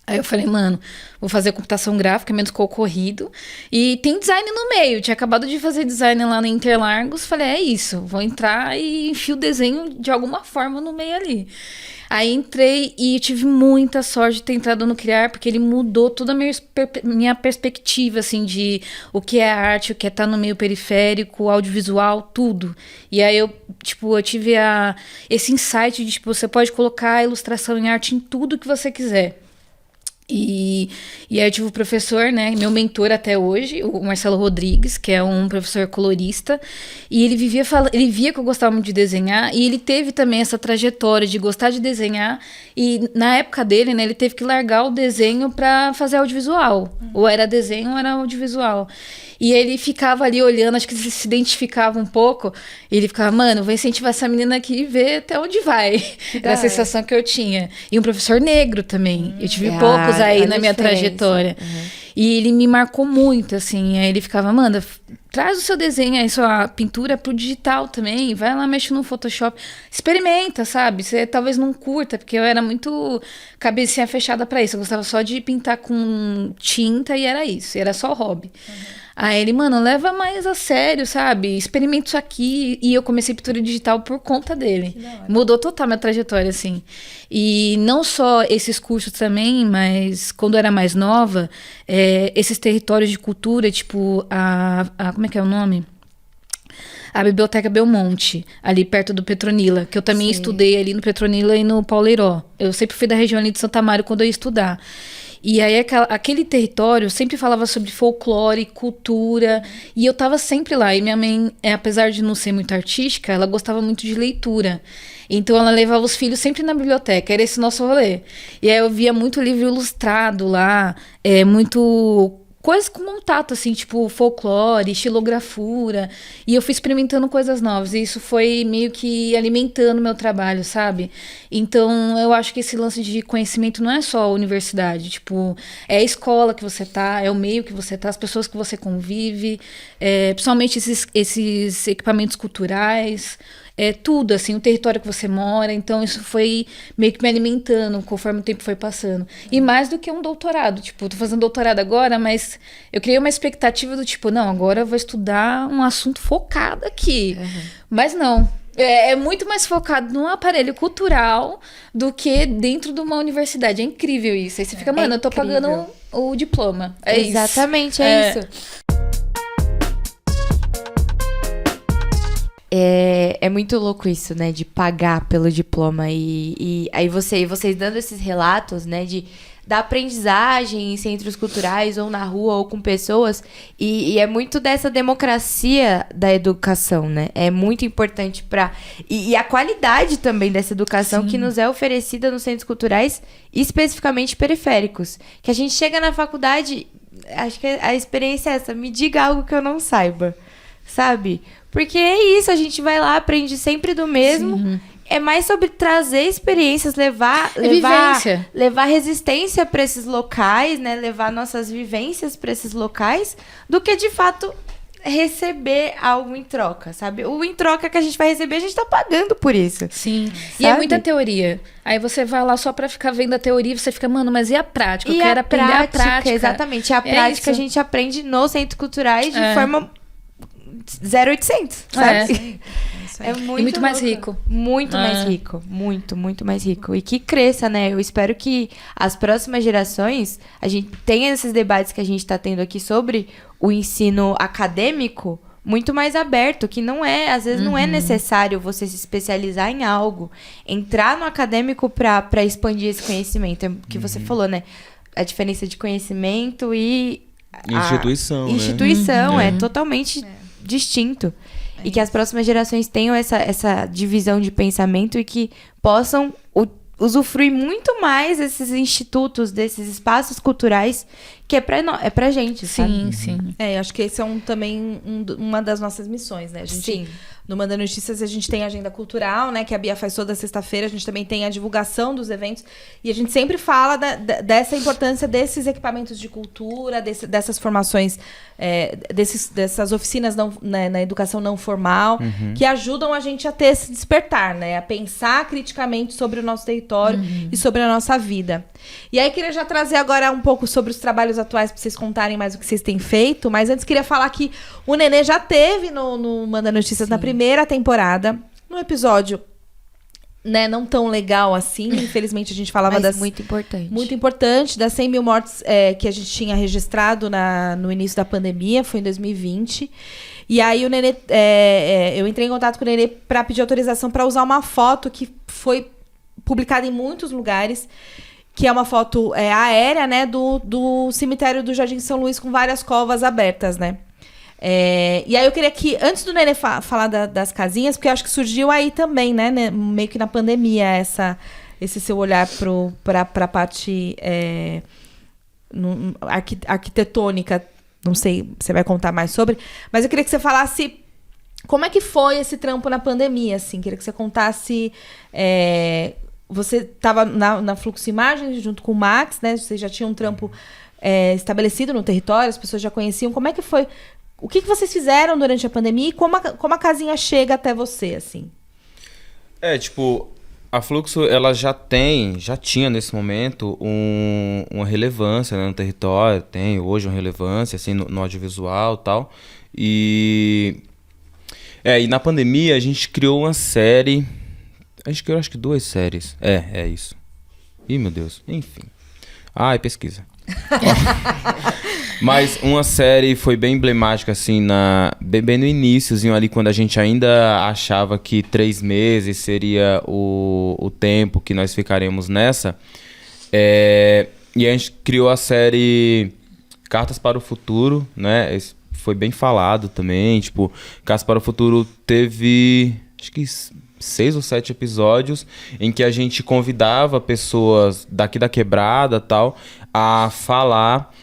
Aí eu falei, mano, vou fazer computação gráfica, menos concorrido. E tem design no meio. Tinha acabado de fazer design lá na Interlagos. Falei, é isso, vou entrar e enfio o desenho de alguma forma no meio ali. Aí entrei e tive muita sorte de ter entrado no Criar, porque ele mudou toda a minha perspectiva, assim, de o que é arte, o que é estar no meio periférico, audiovisual, tudo. E aí eu tive esse insight de, tipo, você pode colocar a ilustração em arte em tudo que você quiser. E aí eu tive o professor, né, meu mentor até hoje, o Marcelo Rodrigues, que é um professor colorista, e ele via que eu gostava muito de desenhar, e ele teve também essa trajetória de gostar de desenhar, e na época dele, né, ele teve que largar o desenho para fazer audiovisual, ou era desenho ou era audiovisual. E ele ficava ali olhando, acho que ele se identificava um pouco. E ele ficava, mano, vou incentivar essa menina aqui e ver até onde vai. Era a sensação que eu tinha. E um professor negro também. Eu tive poucos aí na minha trajetória. E ele me marcou muito, assim. Aí ele ficava, Amanda, traz o seu desenho aí, sua pintura pro digital também. Vai lá, mexe no Photoshop. Experimenta, sabe? Você talvez não curta, porque eu era muito cabecinha fechada pra isso. Eu gostava só de pintar com tinta e era isso. Era só hobby. Aí ele, mano, leva mais a sério, sabe? Experimenta isso aqui. E eu comecei pintura digital por conta dele. Mudou total minha trajetória, assim. E não só esses cursos também, mas quando eu era mais nova, esses territórios de cultura, tipo, como é que é o nome? a Biblioteca Belmonte, ali perto do Petronila, que eu também estudei ali no Petronila e no Pauleiró. Eu sempre fui da região ali de Santa Mário quando eu ia estudar. E aí aquele território sempre falava sobre folclore, cultura, e eu tava sempre lá. E minha mãe, apesar de não ser muito artística, ela gostava muito de leitura. Então ela levava os filhos sempre na biblioteca, era esse nosso rolê. E aí eu via muito livro ilustrado lá, muito coisas com contato, assim, tipo folclore, estilografura. E eu fui experimentando coisas novas. E isso foi meio que alimentando o meu trabalho, sabe? Então, eu acho que esse lance de conhecimento não é só a universidade. Tipo, é a escola que você tá, é o meio que você tá, as pessoas que você convive, principalmente esses equipamentos culturais. Tudo, assim, o território que você mora. Então, isso foi meio que me alimentando conforme o tempo foi passando. E mais do que um doutorado. Tipo, tô fazendo doutorado agora, mas eu criei uma expectativa do tipo, não, agora eu vou estudar um assunto focado aqui. Mas não. É muito mais focado num aparelho cultural do que dentro de uma universidade. É incrível isso. Aí você fica, mano, eu tô pagando o diploma. Exatamente, isso. É isso. É muito louco isso, né? De pagar pelo diploma. E aí vocês dando esses relatos, né? Da aprendizagem em centros culturais, ou na rua, ou com pessoas. E é muito dessa democracia da educação, né? É muito importante para... E a qualidade também dessa educação que nos é oferecida nos centros culturais, especificamente periféricos. Que a gente chega na faculdade... Acho que a experiência é essa. Me diga algo que eu não saiba. Sabe? Porque é isso, a gente vai lá, aprende sempre do mesmo. Sim. É mais sobre trazer experiências, levar resistência para esses locais, né? Levar nossas vivências para esses locais, do que de fato receber algo em troca, sabe? O em troca que a gente vai receber, a gente tá pagando por isso. Sim. Sabe? E é muita teoria. Aí você vai lá só pra ficar vendo a teoria e você fica, mano, mas e a prática? Eu quero aprender a prática. Exatamente. A prática a gente aprende nos centros culturais de forma 0800, sabe? É muito mais rico. Muito mais rico. Muito, muito mais rico. E que cresça, né? Eu espero que as próximas gerações, a gente tenha esses debates que a gente tá tendo aqui sobre o ensino acadêmico muito mais aberto, que não é, às vezes não é necessário você se especializar em algo, entrar no acadêmico pra expandir esse conhecimento. É o que você falou, né? A diferença de conhecimento e... Instituição, né? Instituição, é totalmente distinto. E que as próximas gerações tenham essa divisão de pensamento e que possam usufruir muito mais desses institutos, desses espaços culturais que é pra gente, sabe? Sim. Acho que esse é também uma das nossas missões, né? A gente, no Manda Notícias, a gente tem a agenda cultural, né? Que a Bia faz toda sexta-feira. A gente também tem a divulgação dos eventos. E a gente sempre fala dessa importância desses equipamentos de cultura, dessas formações, dessas oficinas na educação não formal, que ajudam a gente a ter esse despertar, né? A pensar criticamente sobre o nosso território e sobre a nossa vida. E aí, queria já trazer agora um pouco sobre os trabalhos atuais para vocês contarem mais o que vocês têm feito. Mas antes, queria falar que o Nenê já teve no Manda Notícias na primeira temporada, num episódio, né, não tão legal assim. Infelizmente, a gente falava muito importante. Muito importante, das 100 mil mortes que a gente tinha registrado no início da pandemia, foi em 2020. E aí o Nenê, eu entrei em contato com o Nenê para pedir autorização para usar uma foto que foi publicada em muitos lugares, que é uma foto aérea, né, do cemitério do Jardim São Luís, com várias covas abertas, né? E aí eu queria que, antes do Nenê falar das casinhas, porque eu acho que surgiu aí também, né, meio que na pandemia, esse seu olhar para a parte arquitetônica. Não sei, você vai contar mais sobre, mas eu queria que você falasse como é que foi esse trampo na pandemia, assim. Queria que você contasse... Você estava na Fluxo Imagens junto com o Max, né? Vocês já tinham um trampo estabelecido no território, as pessoas já conheciam. Como é que foi? O que vocês fizeram durante a pandemia e como a casinha chega até você, assim? A Fluxo, ela já tinha nesse momento uma relevância, né, no território, tem hoje uma relevância assim, no audiovisual e tal. E na pandemia a gente criou uma série... A gente criou acho que 2 séries. É isso. Ih, meu Deus. Enfim. Pesquisa. Mas uma série foi bem emblemática, assim, bem no iniciozinho ali, quando a gente ainda achava que 3 meses seria o tempo que nós ficaremos nessa. E a gente criou a série Cartas para o Futuro, né? Esse foi bem falado também, tipo, Cartas para o Futuro teve, acho que 6 ou 7 episódios em que a gente convidava pessoas daqui da quebrada tal a falar,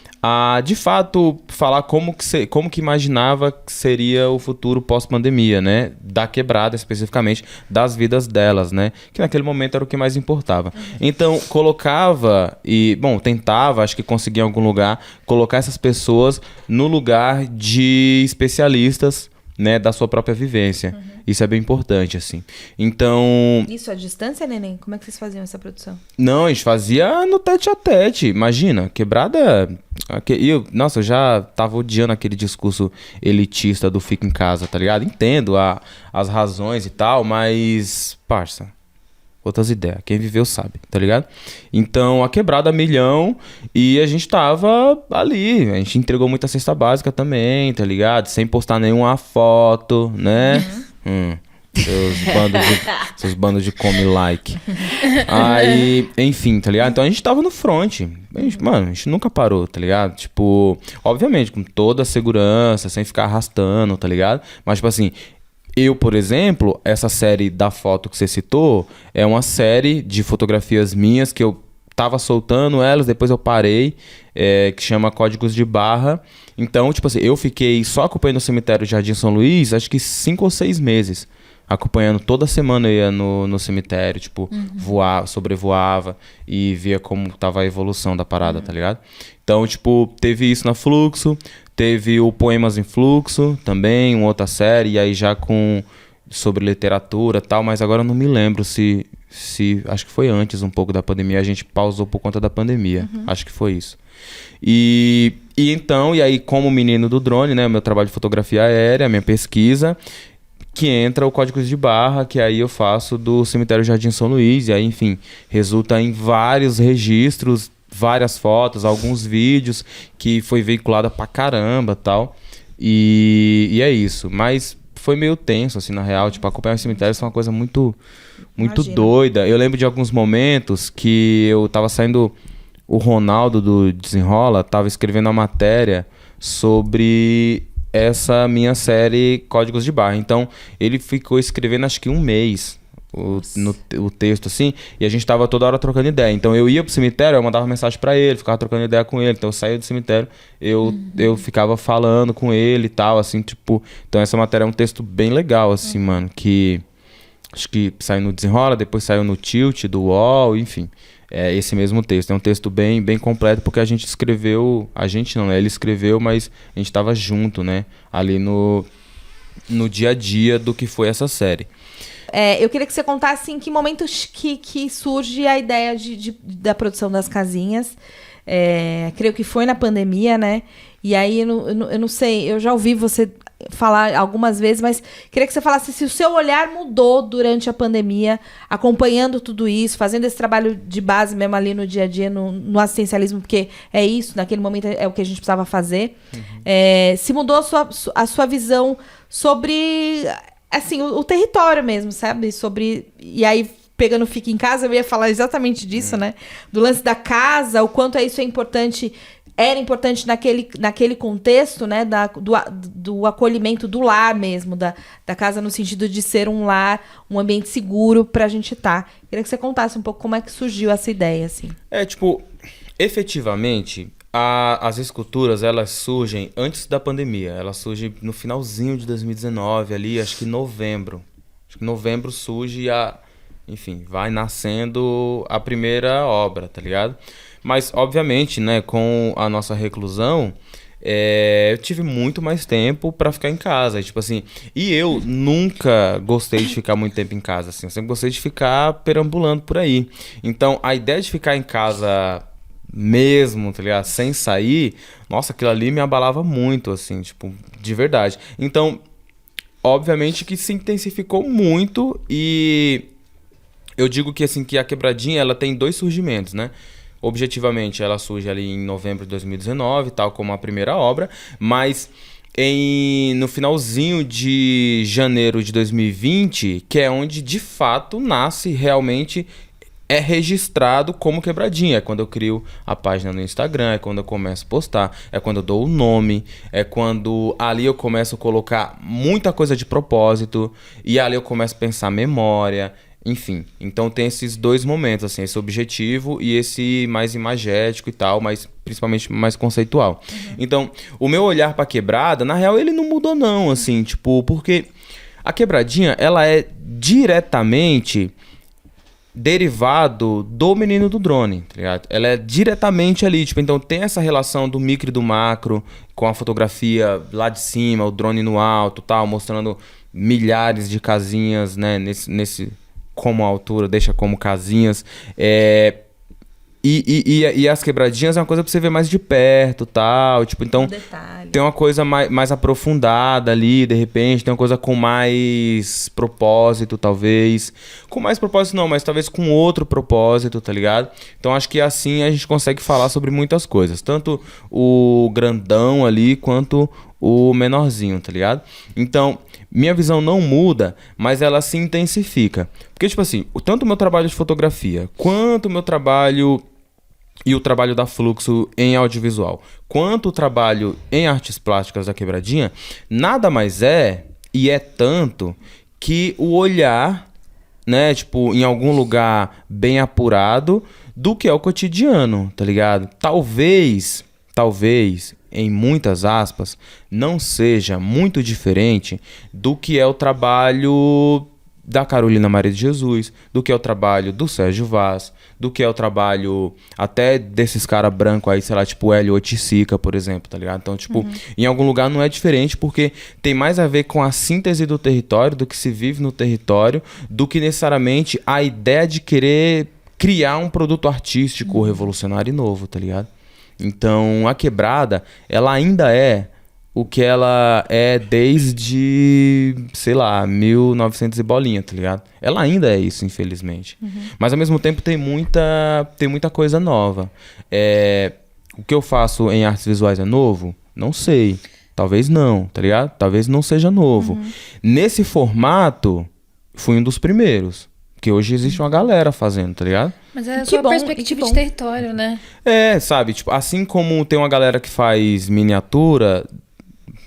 de fato falar como que imaginava que seria o futuro pós-pandemia, né? Da quebrada especificamente, das vidas delas, né? Que naquele momento era o que mais importava. Então colocava tentava, acho que conseguia em algum lugar, colocar essas pessoas no lugar de especialistas, né, da sua própria vivência. Isso é bem importante, assim. Então... Isso à distância, Neném? Como é que vocês faziam essa produção? Não, a gente fazia no tete a tete. Imagina, quebrada... Nossa, eu já tava odiando aquele discurso elitista do fica em casa, tá ligado? Entendo as razões e tal, mas... Parça... Outras ideias. Quem viveu sabe, tá ligado? Então, a quebrada milhão e a gente tava ali. A gente entregou muita cesta básica também, tá ligado? Sem postar nenhuma foto, né? Seus bandos de come-like. Aí, enfim, tá ligado? Então a gente tava no front. A gente nunca parou, tá ligado? Tipo, obviamente, com toda a segurança, sem ficar arrastando, tá ligado? Mas, tipo assim... Eu, por exemplo, essa série da foto que você citou é uma série de fotografias minhas que eu tava soltando elas, depois eu parei, que chama Códigos de Barra. Então, tipo assim, eu fiquei só acompanhando o cemitério Jardim São Luís, acho que 5 ou 6 meses. Acompanhando toda semana eu ia no cemitério, tipo, sobrevoava e via como tava a evolução da parada, tá ligado? Então, tipo, teve isso na Fluxo, teve o Poemas em Fluxo também, uma outra série, e aí já sobre literatura e tal, mas agora eu não me lembro se acho que foi antes um pouco da pandemia, a gente pausou por conta da pandemia, acho que foi isso. E aí como menino do drone, né, meu trabalho de fotografia aérea, minha pesquisa, que entra o Códigos de Barra, que aí eu faço do cemitério Jardim São Luís, e aí, enfim, resulta em vários registros, várias fotos, alguns vídeos, que foi veiculada pra caramba e tal, e é isso. Mas foi meio tenso, assim, na real, tipo, acompanhar os cemitérios foi uma coisa muito doida. Eu lembro de alguns momentos que eu tava saindo, o Ronaldo do Desenrola tava escrevendo uma matéria sobre... essa minha série Códigos de Barra. Então, ele ficou escrevendo acho que 1 mês o texto, assim, e a gente tava toda hora trocando ideia. Então, eu ia pro cemitério, eu mandava mensagem pra ele, ficava trocando ideia com ele. Então, eu saía do cemitério, eu ficava falando com ele e tal, assim, tipo... Então, essa matéria é um texto bem legal, assim, mano, que... Acho que saiu no Desenrola, depois saiu no Tilt, do UOL, enfim... É esse mesmo texto. É um texto bem, bem completo, porque a gente escreveu... A gente não, né? Ele escreveu, mas a gente tava junto, né? Ali no dia a dia do que foi essa série. Eu queria que você contasse em que momento que surge a ideia da produção das casinhas. Creio que foi na pandemia, né? E aí, eu não sei, eu já ouvi você falar algumas vezes, mas queria que você falasse se o seu olhar mudou durante a pandemia, acompanhando tudo isso, fazendo esse trabalho de base mesmo ali no dia a dia, no assistencialismo, porque é isso, naquele momento é o que a gente precisava fazer. Se mudou a sua visão sobre, assim, o território mesmo, sabe? E aí, pegando Fica em Casa, eu ia falar exatamente disso, né? Do lance da casa, o quanto isso é importante... Era importante naquele contexto, né, do acolhimento do lar mesmo, da casa no sentido de ser um lar, um ambiente seguro pra gente estar. Queria que você contasse um pouco como é que surgiu essa ideia, assim. Efetivamente, as esculturas, elas surgem antes da pandemia. Elas surgem no finalzinho de 2019, ali, acho que em novembro. Acho que em novembro surge enfim, vai nascendo a primeira obra, tá ligado? Mas, obviamente, né, com a nossa reclusão, eu tive muito mais tempo pra ficar em casa. Tipo assim, e eu nunca gostei de ficar muito tempo em casa, assim. Eu sempre gostei de ficar perambulando por aí. Então, a ideia de ficar em casa mesmo, tá ligado? Sem sair, nossa, aquilo ali me abalava muito, assim, tipo, de verdade. Então, obviamente que se intensificou muito e... Eu digo que, assim, que a Quebradinha, ela tem 2 surgimentos, né? objetivamente, ela surge ali em novembro de 2019, tal como a primeira obra, mas no finalzinho de janeiro de 2020, que é onde de fato nasce realmente, é registrado como Quebradinha. É quando eu crio a página no Instagram, é quando eu começo a postar, é quando eu dou o nome, é quando ali eu começo a colocar muita coisa de propósito, e ali eu começo a pensar memória, enfim. Então tem esses dois momentos, assim, esse objetivo e esse mais imagético e tal, mas principalmente mais conceitual. Então, o meu olhar pra quebrada, na real, ele não mudou não, assim, tipo, porque a Quebradinha, ela é diretamente derivado do Menino do Drone, tá ligado? Ela é diretamente ali, tipo, então tem essa relação do micro e do macro, com a fotografia lá de cima, o drone no alto, tal, mostrando milhares de casinhas, né, nesse como a altura deixa como casinhas, e as quebradinhas é uma coisa pra você ver mais de perto, tal, tipo, então tem uma coisa mais aprofundada ali, de repente, tem uma coisa com mais propósito, talvez, com mais propósito não, mas talvez com outro propósito, tá ligado? Então acho que assim a gente consegue falar sobre muitas coisas, tanto o grandão ali, quanto o menorzinho, tá ligado? Então, minha visão não muda, mas ela se intensifica, porque, tipo assim, tanto o meu trabalho de fotografia, quanto o meu trabalho e o trabalho da Fluxo em audiovisual, quanto o trabalho em artes plásticas da Quebradinha, nada mais é, e é tanto, que o olhar, né, tipo, em algum lugar bem apurado, do que é o cotidiano, tá ligado? Talvez, em muitas aspas, não seja muito diferente do que é o trabalho da Carolina Maria de Jesus, do que é o trabalho do Sérgio Vaz, do que é o trabalho até desses caras brancos aí, sei lá, tipo o Hélio Oiticica, por exemplo, tá ligado? Então, tipo, em algum lugar não é diferente, porque tem mais a ver com a síntese do território, do que se vive no território, do que necessariamente a ideia de querer criar um produto artístico revolucionário e novo, tá ligado? Então, a Quebrada, ela ainda é o que ela é desde, sei lá, 1900 e bolinha, tá ligado? Ela ainda é isso, infelizmente. Mas, ao mesmo tempo, tem muita coisa nova. O que eu faço em artes visuais é novo? Não sei. Talvez não, tá ligado? Talvez não seja novo. Nesse formato, fui um dos primeiros. Porque hoje existe uma galera fazendo, tá ligado? Mas é a sua perspectiva de território, né? Sabe? Tipo, assim como tem uma galera que faz miniatura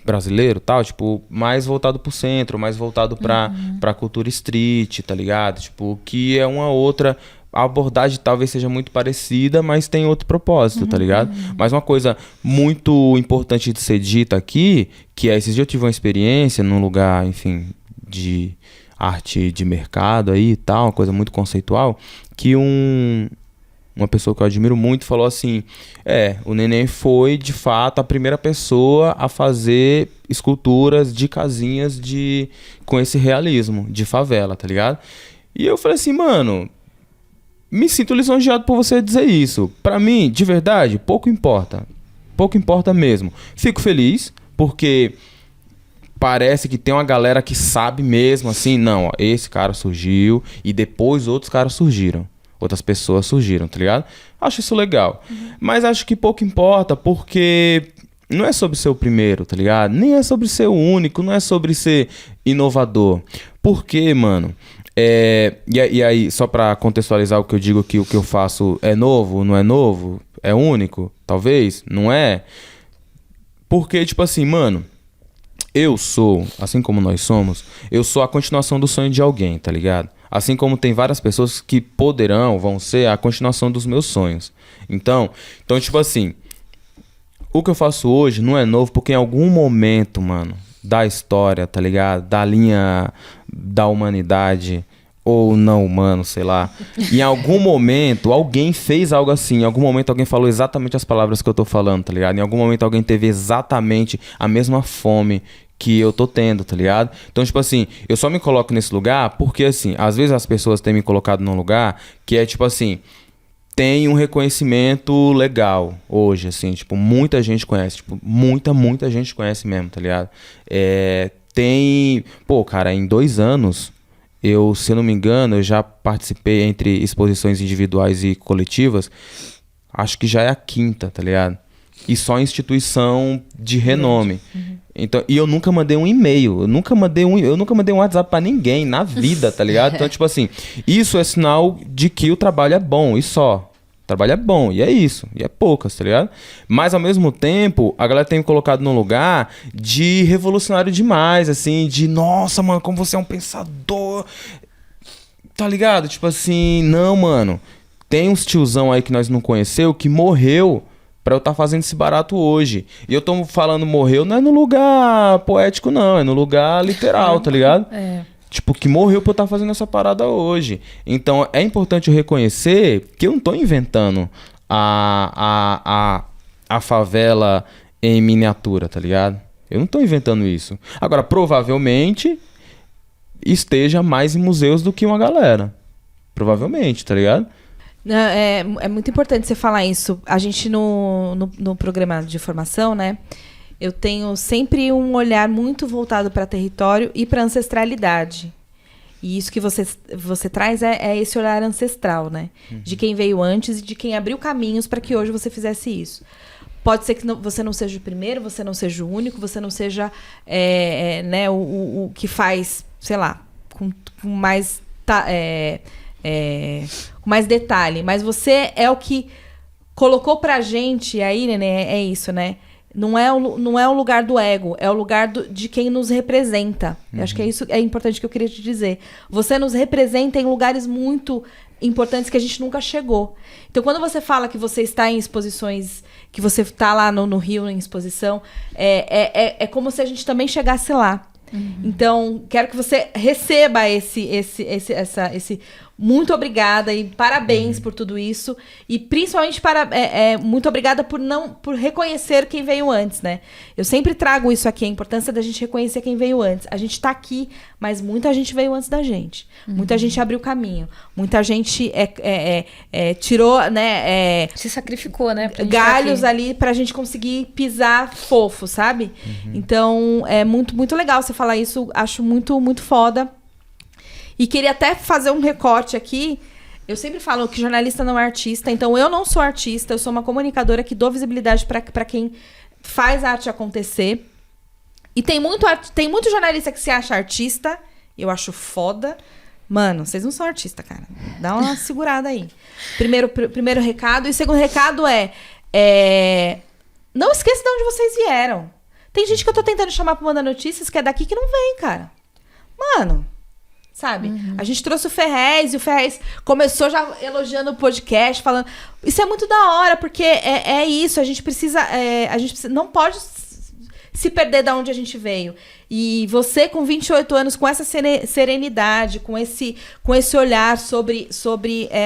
brasileiro, tal, tipo, mais voltado pro centro, mais voltado pra cultura street, tá ligado? Tipo, que é uma outra... A abordagem talvez seja muito parecida, mas tem outro propósito, tá ligado? Mas uma coisa muito importante de ser dita aqui, que é, esses dias eu tive uma experiência num lugar, enfim, de arte de mercado aí e tal, uma coisa muito conceitual, que uma pessoa que eu admiro muito falou assim, o Neném foi, de fato, a primeira pessoa a fazer esculturas de casinhas com esse realismo, de favela, tá ligado? E eu falei assim, mano, me sinto lisonjeado por você dizer isso. Pra mim, de verdade, pouco importa. Pouco importa mesmo. Fico feliz, porque parece que tem uma galera que sabe mesmo, assim, não, ó, esse cara surgiu e depois outros caras surgiram. Outras pessoas surgiram, tá ligado? Acho isso legal. Mas acho que pouco importa, porque não é sobre ser o primeiro, tá ligado? Nem é sobre ser o único, não é sobre ser inovador. Porque, mano, e aí, só pra contextualizar o que eu digo aqui, o que eu faço é novo, não é novo? É único? Talvez? Não é? Porque, tipo assim, mano, eu sou, assim como nós somos, eu sou a continuação do sonho de alguém, tá ligado? Assim como tem várias pessoas que vão ser a continuação dos meus sonhos. Então, tipo assim, o que eu faço hoje não é novo porque em algum momento, mano, da história, tá ligado? Da linha da humanidade, ou não humano, sei lá. Em algum momento, alguém fez algo assim. Em algum momento, alguém falou exatamente as palavras que eu tô falando, tá ligado? Em algum momento, alguém teve exatamente a mesma fome que eu tô tendo, tá ligado? Então, tipo assim, eu só me coloco nesse lugar porque, assim, às vezes as pessoas têm me colocado num lugar que é, tipo assim, tem um reconhecimento legal hoje, assim, tipo, muita gente conhece, tipo, muita gente conhece mesmo, tá ligado? Cara, em 2 anos, se eu não me engano, eu já participei entre exposições individuais e coletivas, acho que já é a 5ª, tá ligado? E só instituição de renome. Então, e eu nunca mandei um e-mail, eu nunca mandei um WhatsApp pra ninguém na vida, tá ligado? Então, tipo assim, isso é sinal de que o trabalho é bom, e só. O trabalho é bom, e é isso, e é poucas, tá ligado? Mas, ao mesmo tempo, a galera tem me colocado num lugar de revolucionário demais, assim, de, nossa, mano, como você é um pensador, tá ligado? Tipo assim, não, mano, tem uns tiozão aí que nós não conheceu que morreu pra eu estar fazendo esse barato hoje. E eu tô falando morreu, não é no lugar poético, não, é no lugar literal, tá ligado? Tipo, que morreu pra eu estar fazendo essa parada hoje. Então, é importante eu reconhecer que eu não tô inventando a favela em miniatura, tá ligado? Eu não tô inventando isso. Agora, provavelmente, esteja mais em museus do que uma galera. Provavelmente, tá ligado? É muito importante você falar isso. A gente, no programa de formação, né? Eu tenho sempre um olhar muito voltado para território e para ancestralidade. E isso que você traz é esse olhar ancestral, né? De quem veio antes e de quem abriu caminhos para que hoje você fizesse isso. Pode ser que você não seja o primeiro, você não seja o único, você não seja né, o que faz, sei lá, com mais com mais detalhe. Mas você é o que colocou pra gente, aí, Nenê, é isso, né? Não é o lugar do ego, é o lugar de quem nos representa. Eu acho que isso é importante que eu queria te dizer. Você nos representa em lugares muito importantes que a gente nunca chegou. Então, quando você fala que você está em exposições, que você está lá no Rio em exposição, é como se a gente também chegasse lá. Então, quero que você receba esse muito obrigada e parabéns por tudo isso. E principalmente muito obrigada por reconhecer quem veio antes, né? Eu sempre trago isso aqui, a importância da gente reconhecer quem veio antes. A gente tá aqui, mas muita gente veio antes da gente. Muita gente abriu caminho. Muita gente tirou, né? Se sacrificou, né? Galhos ali pra gente conseguir pisar fofo, sabe? Então, é muito, muito legal você falar isso. Acho muito, muito foda. E queria até fazer um recorte aqui. Eu sempre falo que jornalista não é artista, então eu não sou artista, eu sou uma comunicadora que dou visibilidade para quem faz a arte acontecer. E tem muito jornalista que se acha artista, eu acho foda. Mano, vocês não são artista, cara. Dá uma segurada aí. Primeiro recado. E o segundo recado não esqueça de onde vocês vieram. Tem gente que eu tô tentando chamar pra mandar notícias que é daqui que não vem, cara. Mano... Sabe? A gente trouxe o Ferrez e o Ferrez começou já elogiando o podcast, falando... Isso é muito da hora, porque é isso. A gente precisa... não pode se perder da onde a gente veio. E você, com 28 anos, com essa serenidade, com esse olhar sobre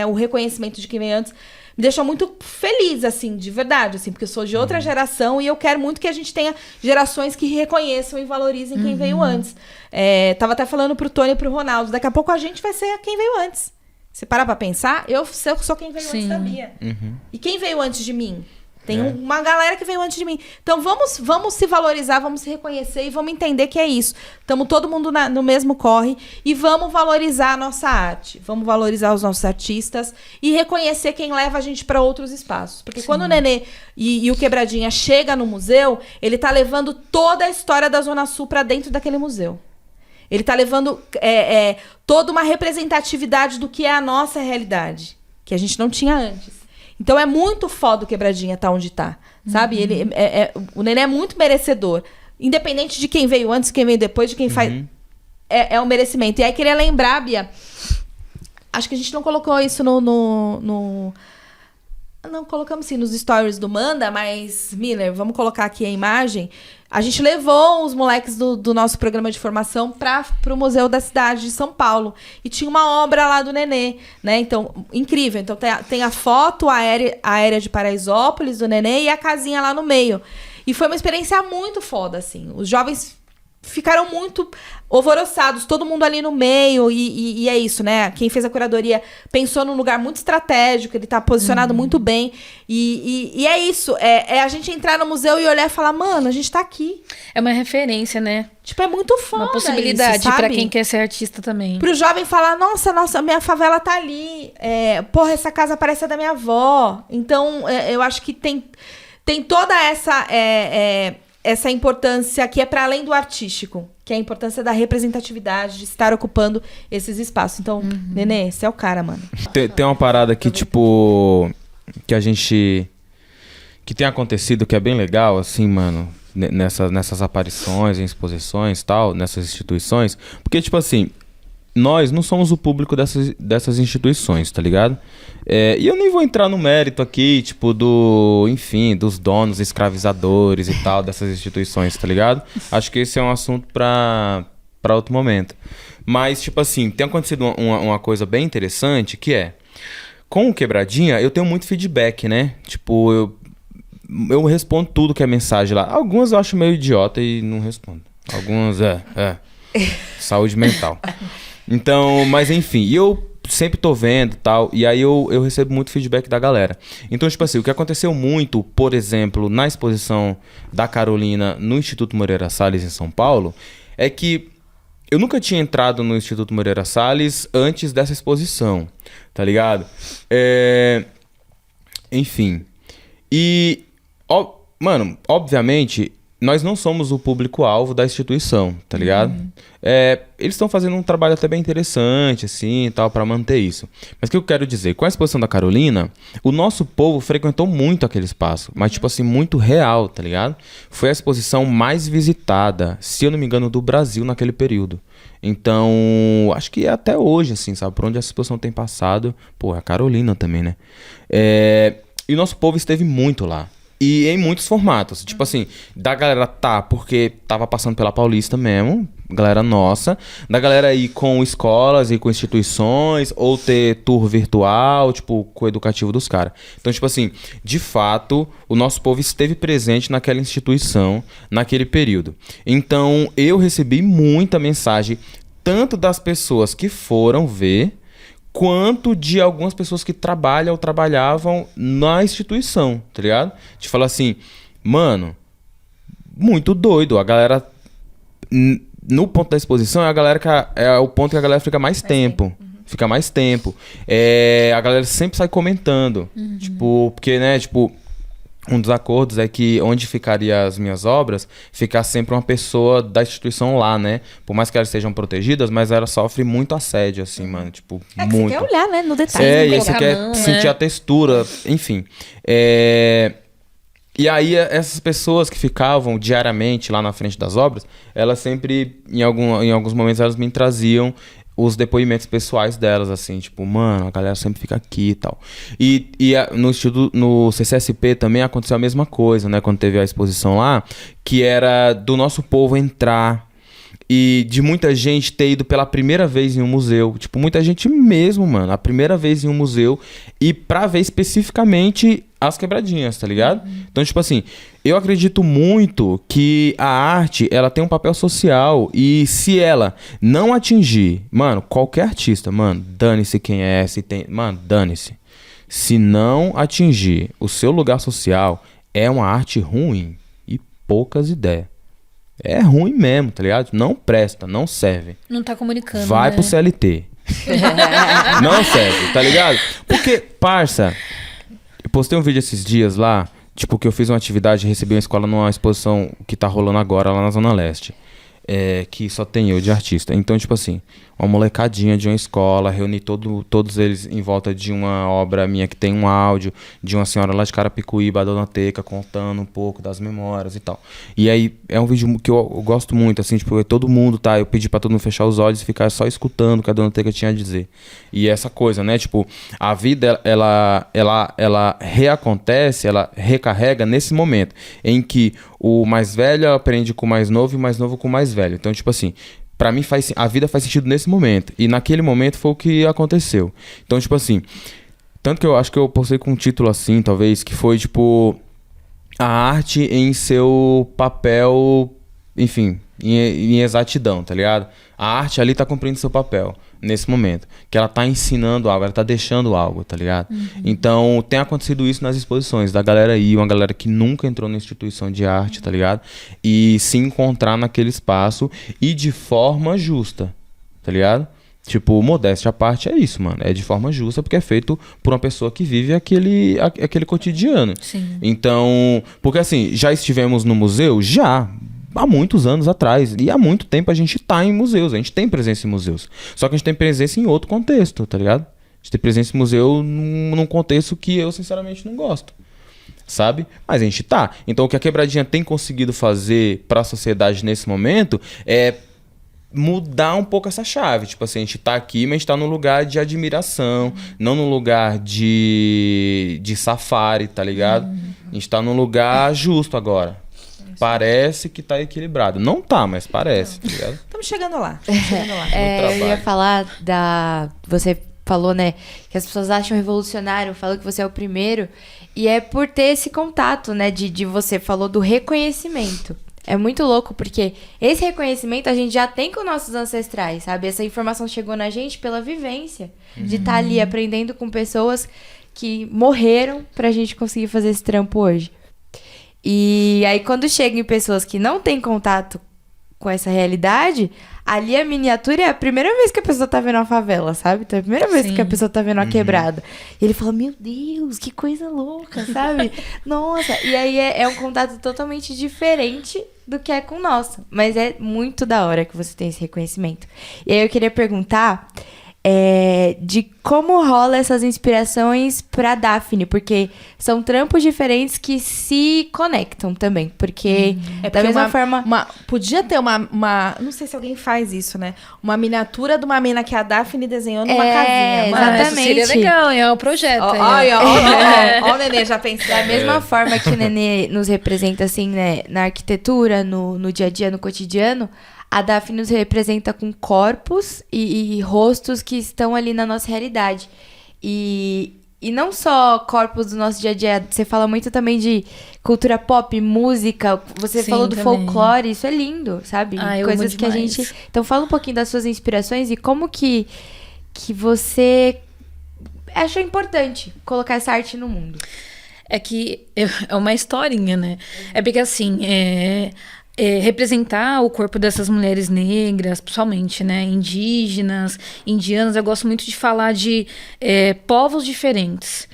o reconhecimento de quem veio antes... Me deixou muito feliz, assim, de verdade, assim, porque eu sou de outra geração e eu quero muito que a gente tenha gerações que reconheçam e valorizem quem veio antes. Tava até falando pro Tony e pro Ronaldo, daqui a pouco a gente vai ser quem veio antes. Você parar pra pensar, eu sou quem veio antes da Bia. E quem veio antes de mim? Tem uma galera que veio antes de mim. Então vamos se valorizar, vamos se reconhecer e vamos entender que é isso. Estamos todo mundo no mesmo corre e vamos valorizar a nossa arte. Vamos valorizar os nossos artistas e reconhecer quem leva a gente para outros espaços. Porque quando o Nenê e o Quebradinha chega no museu, ele tá levando toda a história da Zona Sul para dentro daquele museu. Ele tá levando toda uma representatividade do que é a nossa realidade, que a gente não tinha antes. Então é muito foda o Quebradinha tá onde tá, sabe? O Nenê é muito merecedor. Independente de quem veio antes, quem veio depois, de quem faz... É um merecimento. E aí queria lembrar, Bia... Acho que a gente não colocou isso Não colocamos sim nos stories do Manda, mas, Miller, vamos colocar aqui a imagem. A gente levou os moleques do nosso programa de formação pro Museu da Cidade de São Paulo. E tinha uma obra lá do Nenê, né? Então, incrível. Então, tem a foto aérea de Paraisópolis, do Nenê, e a casinha lá no meio. E foi uma experiência muito foda, assim. Os jovens ficaram muito alvoroçados, todo mundo ali no meio, e é isso, né? Quem fez a curadoria pensou num lugar muito estratégico, ele tá posicionado muito bem, e é isso, é a gente entrar no museu e olhar e falar, mano, a gente tá aqui. É uma referência, né? Tipo, é muito foda. Uma possibilidade isso, pra quem quer ser artista também. Pro jovem falar, nossa, minha favela tá ali, porra, essa casa parece a da minha avó. Então, eu acho que tem toda essa importância que é para além do artístico, que é a importância da representatividade, de estar ocupando esses espaços. Então, Nenê, você é o cara, mano. Tem uma parada que, tipo, que tem acontecido que é bem legal, assim, mano, nessas aparições, em exposições e tal, nessas instituições, porque, tipo assim, nós não somos o público dessas instituições, tá ligado? E eu nem vou entrar no mérito aqui, tipo, dos donos escravizadores e tal, dessas instituições, tá ligado? Acho que esse é um assunto pra outro momento. Mas, tipo assim, tem acontecido uma coisa bem interessante, que com o Quebradinha, eu tenho muito feedback, né? Tipo, eu respondo tudo que é mensagem lá. Algumas eu acho meio idiota e não respondo. Algumas, saúde mental. Então, mas enfim, e eu sempre tô vendo e tal, e aí eu recebo muito feedback da galera. Então, tipo assim, o que aconteceu muito, por exemplo, na exposição da Carolina no Instituto Moreira Salles, em São Paulo, é que eu nunca tinha entrado no Instituto Moreira Salles antes dessa exposição, tá ligado? Enfim. E, mano, obviamente, nós não somos o público-alvo da instituição, tá ligado? Eles estão fazendo um trabalho até bem interessante, assim, e tal, pra manter isso. Mas o que eu quero dizer? Com a exposição da Carolina, o nosso povo frequentou muito aquele espaço. Mas, tipo assim, muito real, tá ligado? Foi a exposição mais visitada, se eu não me engano, do Brasil naquele período. Então, acho que até hoje, assim, sabe? Por onde essa exposição tem passado, pô, é a Carolina também, né? E o nosso povo esteve muito lá. E em muitos formatos. Tipo assim, da galera porque tava passando pela Paulista mesmo, galera nossa. Da galera ir com escolas e com instituições, ou ter tour virtual, tipo, com o educativo dos caras. Então, tipo assim, de fato, o nosso povo esteve presente naquela instituição, naquele período. Então, eu recebi muita mensagem, tanto das pessoas que foram ver, quanto de algumas pessoas que trabalham ou trabalhavam na instituição, tá ligado? De falar assim, mano, muito doido. A galera, no ponto da exposição, é o ponto que a galera fica mais tempo. Fica mais tempo. A galera sempre sai comentando. Tipo, porque, né, tipo, um dos acordos é que onde ficaria as minhas obras, ficar sempre uma pessoa da instituição lá, né? Por mais que elas sejam protegidas, mas ela sofre muito assédio, assim, mano. Tipo, muito. Você quer olhar, né? No detalhe. E você quer sentir a textura, enfim. E aí, essas pessoas que ficavam diariamente lá na frente das obras, elas sempre, em alguns momentos, elas me traziam os depoimentos pessoais delas, assim, tipo, mano, a galera sempre fica aqui e tal. E no CCSP também aconteceu a mesma coisa, né? Quando teve a exposição lá, que era do nosso povo entrar e de muita gente ter ido pela primeira vez em um museu. Tipo, muita gente mesmo, mano, a primeira vez em um museu e pra ver especificamente as quebradinhas, tá ligado? Então, tipo assim, eu acredito muito que a arte, ela tem um papel social e se ela não atingir, mano, qualquer artista, mano, dane-se quem é, mano, dane-se. Se não atingir o seu lugar social, é uma arte ruim e poucas ideias. É ruim mesmo, tá ligado? Não presta, não serve. Não tá comunicando, Vai né? pro CLT. Não serve, tá ligado? Porque, parça, eu postei um vídeo esses dias lá, tipo, que eu fiz uma atividade e recebi uma escola numa exposição que tá rolando agora lá na Zona Leste. Que só tem eu de artista. Então, tipo assim, uma molecadinha de uma escola, reuni todos eles em volta de uma obra minha que tem um áudio de uma senhora lá de Carapicuíba, a Dona Teca, contando um pouco das memórias e tal. E aí, é um vídeo que eu gosto muito, assim, tipo, todo mundo, tá? Eu pedi pra todo mundo fechar os olhos e ficar só escutando o que a Dona Teca tinha a dizer. E essa coisa, né? Tipo, a vida, ela reacontece, ela recarrega nesse momento em que o mais velho aprende com o mais novo e o mais novo com o mais velho. Então, tipo assim, pra mim a vida faz sentido nesse momento. E naquele momento foi o que aconteceu. Então, tipo assim, tanto que eu acho que eu postei com um título assim, talvez, que foi, tipo, a arte em seu papel, enfim, em exatidão, tá ligado? A arte ali tá cumprindo seu papel nesse momento. Que ela tá ensinando algo, ela tá deixando algo, tá ligado? Então, tem acontecido isso nas exposições, da galera aí, uma galera que nunca entrou na instituição de arte, tá ligado? E se encontrar naquele espaço e de forma justa, tá ligado? Tipo, modéstia à parte é isso, mano. É de forma justa porque é feito por uma pessoa que vive aquele cotidiano. Sim. Então, porque assim, já estivemos no museu? Já. Há muitos anos atrás. E há muito tempo a gente tá em museus. A gente tem presença em museus. Só que a gente tem presença em outro contexto, tá ligado? A gente tem presença em museu num contexto que eu, sinceramente, não gosto. Sabe? Mas a gente tá. Então, o que a Quebradinha tem conseguido fazer pra sociedade nesse momento é mudar um pouco essa chave. Tipo assim, a gente tá aqui, mas a gente tá num lugar de admiração, não num lugar de safari, tá ligado? A gente tá num lugar justo agora. Parece que tá equilibrado. Não tá, mas parece, tá ligado? Estamos chegando lá. Eu ia falar Você falou, né, que as pessoas acham revolucionário, falam que você é o primeiro, e é por ter esse contato, né, de você falou do reconhecimento. É muito louco, porque esse reconhecimento a gente já tem com nossos ancestrais, sabe? Essa informação chegou na gente pela vivência, de estar ali aprendendo com pessoas que morreram pra gente conseguir fazer esse trampo hoje. E aí, quando chega em pessoas que não têm contato com essa realidade, ali a miniatura é a primeira vez que a pessoa tá vendo uma favela, sabe? Então é a primeira vez que a pessoa tá vendo uma quebrada. E ele fala, meu Deus, que coisa louca, sabe? Nossa, e aí é um contato totalmente diferente do que é com o nosso. Mas é muito da hora que você tem esse reconhecimento. E aí eu queria perguntar de como rola essas inspirações pra Daphne, porque são trampos diferentes que se conectam também, porque da mesma forma... Podia ter uma... Não sei se alguém faz isso, né? Uma miniatura de uma mina que a Daphne desenhou numa casinha. Exatamente. Isso seria legal, é um projeto. Ó o Nenê já pensando. Da mesma forma que o Nenê nos representa, assim, né, na arquitetura, no dia a dia, no cotidiano, a Daphne nos representa com corpos e rostos que estão ali na nossa realidade. E não só corpos do nosso dia a dia, você fala muito também de cultura pop, música, você falou do folclore, isso é lindo, sabe? Coisas que a gente... Então fala um pouquinho das suas inspirações e como que você achou importante colocar essa arte no mundo. É que é uma historinha, né? É porque assim, representar o corpo dessas mulheres negras, principalmente, né, indígenas, indianas, eu gosto muito de falar de povos diferentes.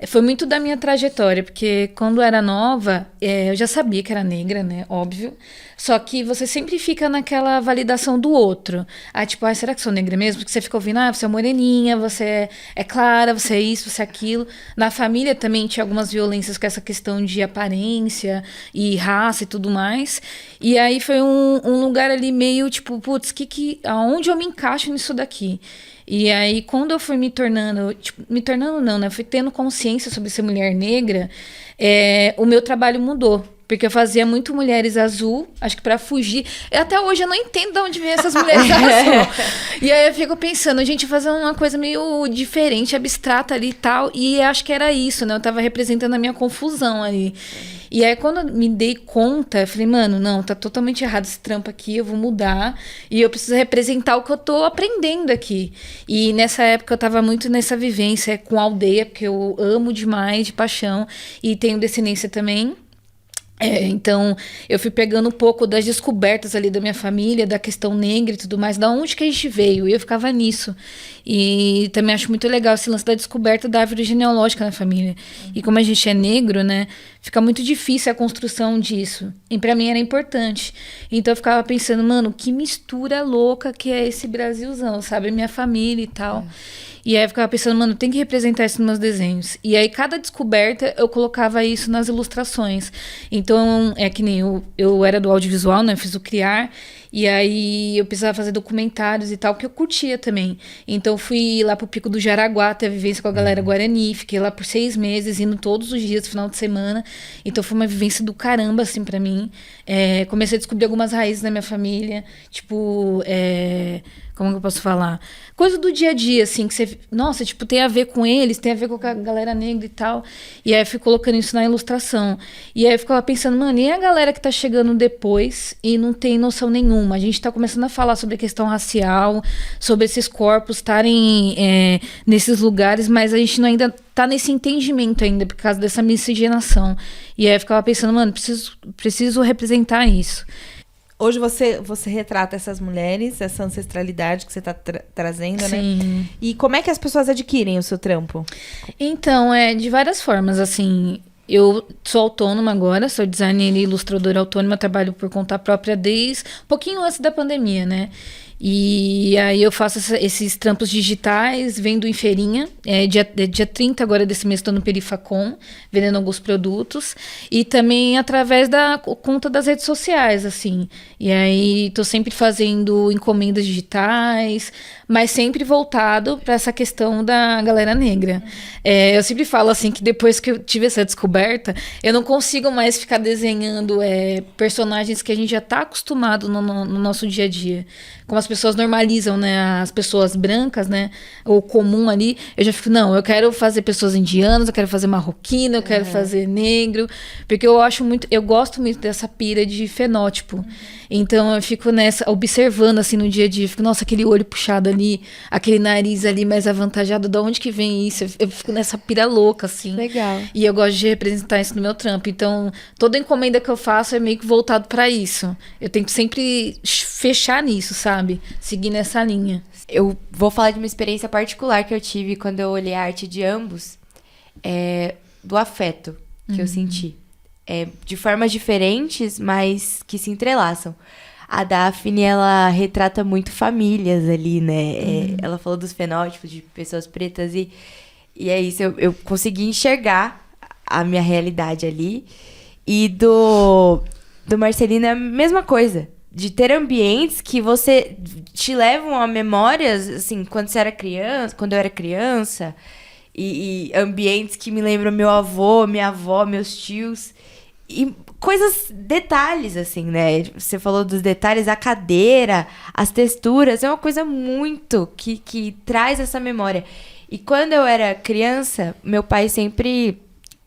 Foi muito da minha trajetória, porque quando eu era nova, eu já sabia que era negra, né, óbvio, só que você sempre fica naquela validação do outro. Tipo, será que sou negra mesmo? Porque você fica ouvindo, você é moreninha, você é clara, você é isso, você é aquilo. Na família também tinha algumas violências com essa questão de aparência e raça e tudo mais. E aí foi um lugar ali meio, tipo, putz, aonde eu me encaixo nisso daqui? E aí, quando eu fui me tornando não, né? Fui tendo consciência sobre ser mulher negra, o meu trabalho mudou. Porque eu fazia muito Mulheres Azul, acho que pra fugir. Até hoje eu não entendo de onde vem essas Mulheres Azul. E aí eu fico pensando, a gente fazer uma coisa meio diferente, abstrata ali e tal. E acho que era isso, né? Eu tava representando a minha confusão ali. E aí, quando eu me dei conta, eu falei, mano, não, tá totalmente errado esse trampo aqui, eu vou mudar. E eu preciso representar o que eu tô aprendendo aqui. E nessa época eu tava muito nessa vivência com a aldeia, porque eu amo demais, de paixão. E tenho descendência também. Então, eu fui pegando um pouco das descobertas ali da minha família, da questão negra e tudo mais, da onde que a gente veio, e eu ficava nisso. E também acho muito legal esse lance da descoberta da árvore genealógica na família. E como a gente é negro, né, fica muito difícil a construção disso. E pra mim era importante. Então eu ficava pensando, mano, que mistura louca que é esse Brasilzão, sabe? Minha família e tal. E aí eu ficava pensando, mano, tem que representar isso nos meus desenhos. E aí cada descoberta eu colocava isso nas ilustrações. Então é que nem eu era do audiovisual, né? Eu fiz o Criar. E aí eu precisava fazer documentários e tal, que eu curtia também. Então eu fui lá pro Pico do Jaraguá, ter vivência com a galera Guarani. Fiquei lá por 6 meses, indo todos os dias, final de semana. Então foi uma vivência do caramba, assim, pra mim. Comecei a descobrir algumas raízes da minha família. Tipo, como que eu posso falar? Coisa do dia a dia, assim, que você... Nossa, tipo, tem a ver com eles, tem a ver com a galera negra e tal. E aí eu fui colocando isso na ilustração. E aí eu ficava pensando, mano, e a galera que tá chegando depois e não tem noção nenhuma? nenhuma. A gente está começando a falar sobre a questão racial, sobre esses corpos estarem nesses lugares, mas a gente ainda tá nesse entendimento ainda, por causa dessa miscigenação. E aí eu ficava pensando, mano, preciso representar isso. Hoje você retrata essas mulheres, essa ancestralidade que você está trazendo, Sim. né? E como é que as pessoas adquirem o seu trampo? Então, de várias formas, assim. Eu sou autônoma agora, sou designer e ilustradora autônoma, trabalho por conta própria desde um pouquinho antes da pandemia, né? E aí eu faço esses trampos digitais, vendo em feirinha. Dia 30 agora desse mês estou no Perifacom, vendendo alguns produtos. E também através da conta das redes sociais, assim. E aí estou sempre fazendo encomendas digitais, mas sempre voltado para essa questão da galera negra. Eu sempre falo assim que depois que eu tive essa descoberta, eu não consigo mais ficar desenhando personagens que a gente já está acostumado no nosso dia a dia. Como as pessoas normalizam, né, as pessoas brancas, né, o comum ali, eu já fico, não, eu quero fazer pessoas indianas, eu quero fazer marroquino, eu quero fazer negro, porque eu gosto muito dessa pira de fenótipo. Então eu fico nessa, observando assim no dia a dia, eu fico, nossa, aquele olho puxado ali, aquele nariz ali mais avantajado, de onde que vem isso? Eu fico nessa pira louca, assim. Legal. E eu gosto de representar isso no meu trampo. Então, toda encomenda que eu faço é meio que voltado pra isso. Eu tento sempre fechar nisso, sabe? Seguir nessa linha. Eu vou falar de uma experiência particular que eu tive quando eu olhei a arte de ambos, do afeto que eu senti. De formas diferentes, mas que se entrelaçam. A Daphne, ela retrata muito famílias ali, né? Ela falou dos fenótipos de pessoas pretas e é isso. Eu consegui enxergar a minha realidade ali. E do Marcelino é a mesma coisa. De ter ambientes que você te levam a memórias, assim, quando você era criança, quando eu era criança. E ambientes que me lembram meu avô, minha avó, meus tios. E detalhes, assim, né? Você falou dos detalhes, a cadeira, as texturas, é uma coisa muito que traz essa memória. E quando eu era criança, meu pai sempre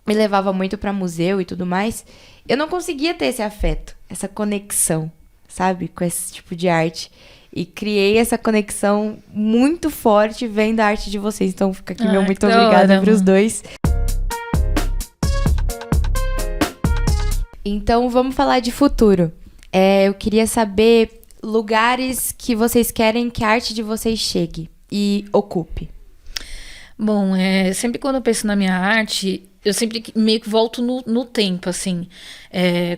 me levava muito para museu e tudo mais. Eu não conseguia ter esse afeto, essa conexão, sabe? Com esse tipo de arte. E criei essa conexão muito forte vendo a arte de vocês. Então fica aqui meu muito obrigada para os dois. Então, vamos falar de futuro. Eu queria saber lugares que vocês querem que a arte de vocês chegue e ocupe. Bom, sempre quando eu penso na minha arte, eu sempre meio que volto no tempo, assim.